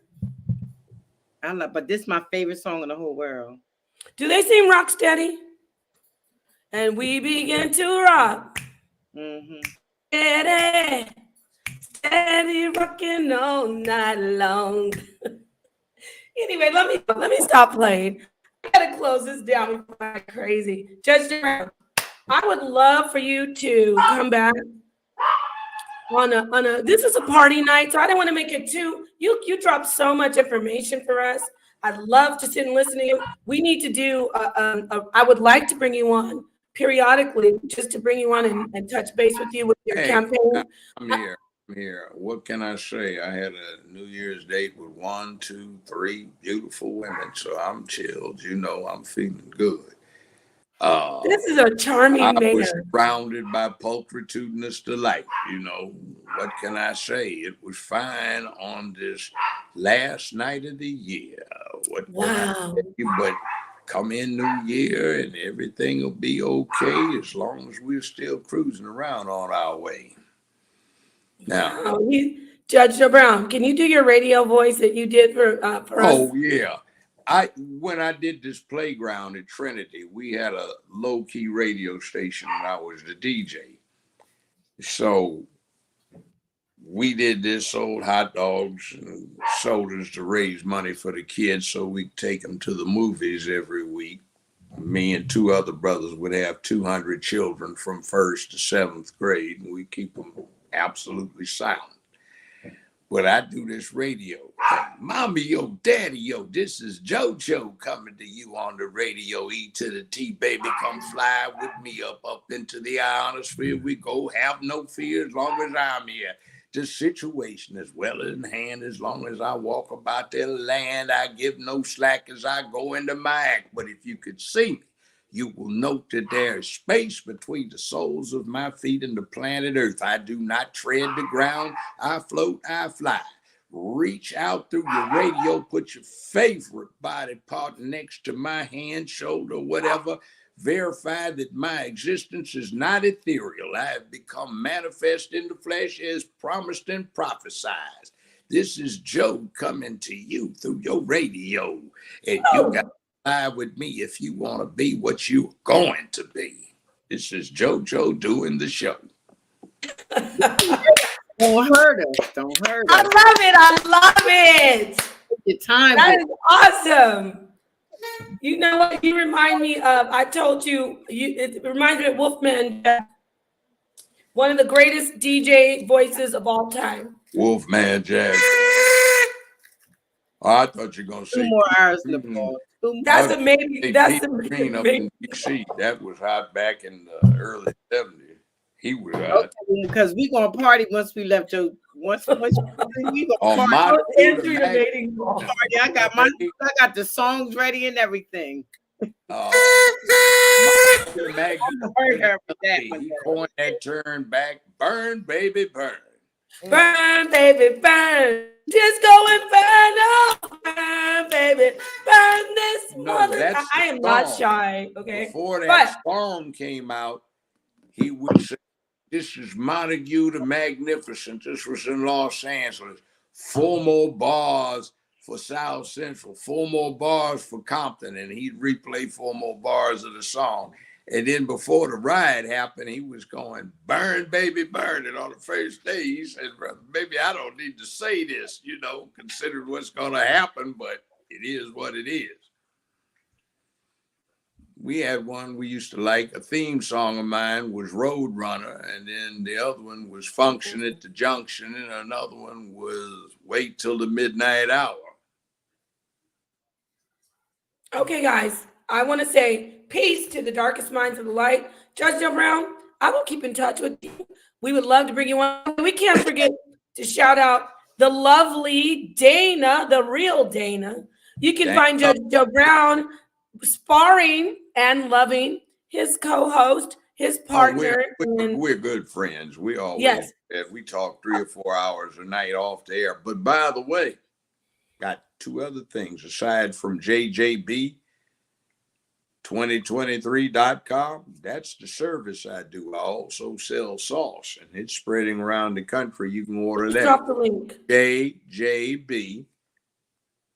I love, but this is my favorite song in the whole world. Do they sing Rock Steady? And we begin to rock. Mm-hmm. Steady, steady rocking all night long. Anyway, let me stop playing. I gotta close this down before I go crazy. Judge Brown, I would love for you to come back on a. This is a party night, so I don't want to make it too. You dropped so much information for us. I'd love to sit and listen to you. We need to do. I would like to bring you on periodically, just to bring you on and touch base with you with your campaign. I'm here. What can I say? I had a New Year's date with 1, 2, 3 beautiful women, so I'm chilled. You know, I'm feeling good. This is a charming man. I was surrounded by pulchritudinous delight. You know, what can I say? It was fine on this last night of the year. Wow. But come in New Year and everything will be okay as long as we're still cruising around on our way. Now, Judge Brown, can you do your radio voice that you did for us? Oh yeah, when I did this playground at Trinity, we had a low key radio station and I was the DJ. So we did this, sold hot dogs and sodas to raise money for the kids so we could take them to the movies every week. Me and 2 other brothers would have 200 children from 1st to 7th grade, and we keep them absolutely silent. But I do this radio. Mommy, yo, daddy, yo, this is JoJo coming to you on the radio. E to the T, baby, come fly with me up into the ionosphere. We go, have no fear as long as I'm here. The situation is well in hand as long as I walk about their land. I give no slack as I go into my act. But if you could see me, you will note that there is space between the soles of my feet and the planet Earth. I do not tread the ground. I float, I fly. Reach out through your radio, put your favorite body part next to my hand, shoulder, whatever. Verify that my existence is not ethereal. I have become manifest in the flesh as promised and prophesied. This is Joe coming to you through your radio. And you got with me if you want to be what you're going to be. This is JoJo doing the show. Don't hurt us. Don't hurt us. I love it. Your time. That is awesome. You know what? You remind me of, I told you, it reminds me of Wolfman Jack, one of the greatest DJ voices of all time. Wolfman Jack. Oh, I thought you were going to say 2 more hours in the ball. That's amazing. That's amazing. Up in DC. That was hot back in the early 70s. He was hot. Okay, because we're going to party once we left Joe. Once we on party. my Party. I got the songs ready and everything. He coined that turn back. Burn, baby, burn. Burn, baby, burn. Just go inferno. Burn, baby, burn this mother. I am not shy. Okay. Before that song came out, he would say, "This is Montague the Magnificent." This was in Los Angeles. 4 more bars, for South Central, 4 more bars for Compton, and he'd replay 4 more bars of the song. And then before the riot happened, he was going, burn, baby, burn. And on the first day, he said, brother, maybe I don't need to say this, you know, consider what's going to happen, but it is what it is. We had one we used to like. A theme song of mine was Road Runner, and then the other one was Function at the Junction, and another one was Wait Till the Midnight Hour. Okay, guys, I want to say peace to the darkest minds of the light. Judge Joe Brown, I will keep in touch with you. We would love to bring you on. We can't forget to shout out the lovely Dana, the real Dana. You can find Judge Joe Brown sparring and loving his co-host, his partner. We're good friends. We always we talk 3 or 4 hours a night off the air. But by the way, got 2 other things aside from JJB2023.com. That's the service I do. I also sell sauce, and it's spreading around the country. You can order that. Drop the link. JJB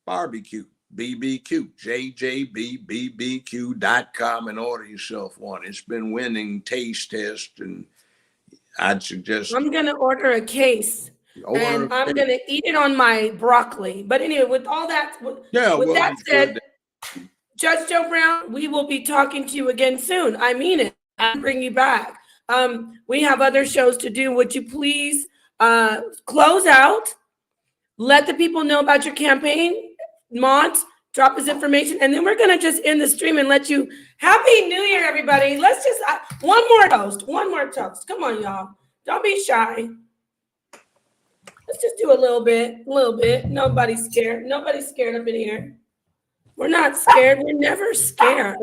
Barbecue. BBQ, JJBBBQ.com, and order yourself one. It's been winning taste test, and I'd suggest. I'm going to order a case, and I'm going to eat it on my broccoli. But anyway, with all that, with that said, Judge Joe Brown, we will be talking to you again soon. I mean it. I'll bring you back. We have other shows to do. Would you please close out? Let the people know about your campaign. Mont, drop his information, and then we're gonna just end the stream and let you. Happy New Year, everybody! Let's just one more toast. Come on, y'all. Don't be shy. Let's just do a little bit. Nobody's scared. Nobody's scared up in here. We're not scared. We're never scared.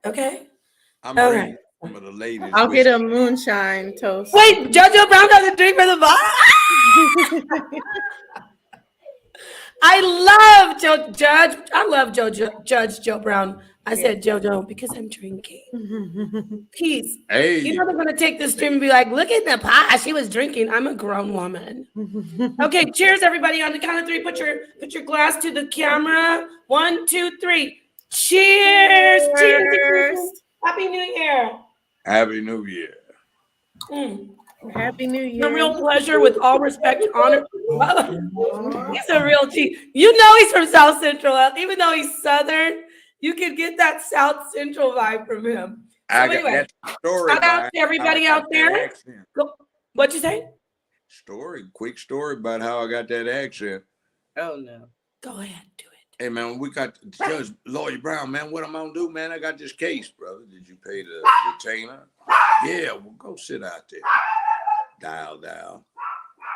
Okay. I'm ready. Some of the ladies. I'll get a moonshine toast. Wait, Judge Brown doesn't drink for the bar. I love Judge Joe Brown. I said JoJo because I'm drinking. Peace. Hey, you know they're gonna take this stream and be like, look at the pie. She was drinking. I'm a grown woman. Okay, cheers, everybody. On the count of 3, put your glass to the camera. 1, 2, 3. Cheers. Cheers. Happy New Year. Happy New Year. Happy New Year. A real pleasure, with all respect and honor. He's a real G. You know he's from South Central. Even though he's Southern, you can get that South Central vibe from him. So anyway, shout out to everybody out there. What'd you say? Quick story about how I got that accent. Oh, no. Go ahead, do it. Hey, man, we got Judge Lawyer Brown, man. What am I going to do, man? I got this case, brother. Did you pay the retainer? Yeah, well, go sit out there. Dial.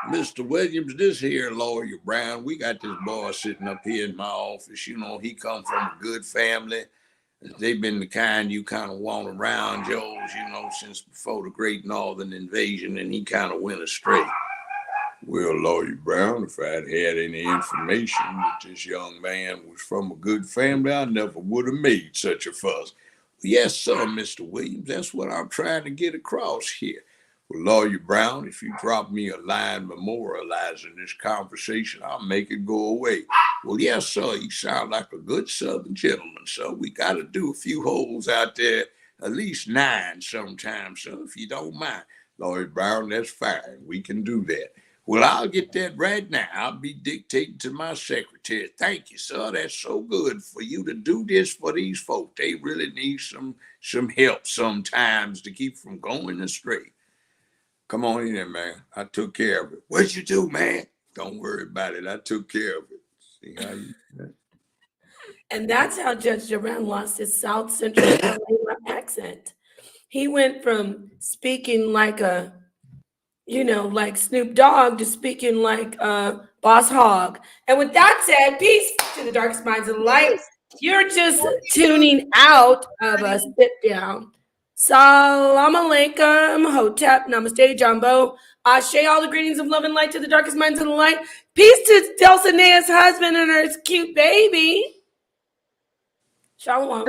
Mr. Williams, this here, Lawyer Brown, we got this boy sitting up here in my office. You know, he come from a good family. They've been the kind you kind of want around yours, you know, since before the Great Northern Invasion, and he kind of went astray. Well, Lawyer Brown, if I'd had any information that this young man was from a good family, I never would have made such a fuss. Yes, sir, Mr. Williams, that's what I'm trying to get across here. Well, Lawyer Brown, if you drop me a line memorializing this conversation, I'll make it go away. Well, yes, sir, you sound like a good Southern gentleman, so we got to do a few holes out there, at least 9 sometimes, so if you don't mind. Lawyer Brown, that's fine. We can do that. Well, I'll get that right now. I'll be dictating to my secretary. Thank you, sir. That's so good for you to do this for these folk. They really need some help sometimes to keep from going astray. Come on in there, man. I took care of it. What you do, man? Don't worry about it. I took care of it. See how you do that? And that's how Judge Joe lost his South Central accent. He went from speaking like a, like Snoop Dogg to speaking like Boss Hogg. And with that said, peace to the darkest minds of the light. You're just tuning out of a sit down. Salam alaikum, hotep, namaste, jumbo. Ashe, all the greetings of love and light to the darkest minds of the light. Peace to Dulcinea's husband and her cute baby. Shalom.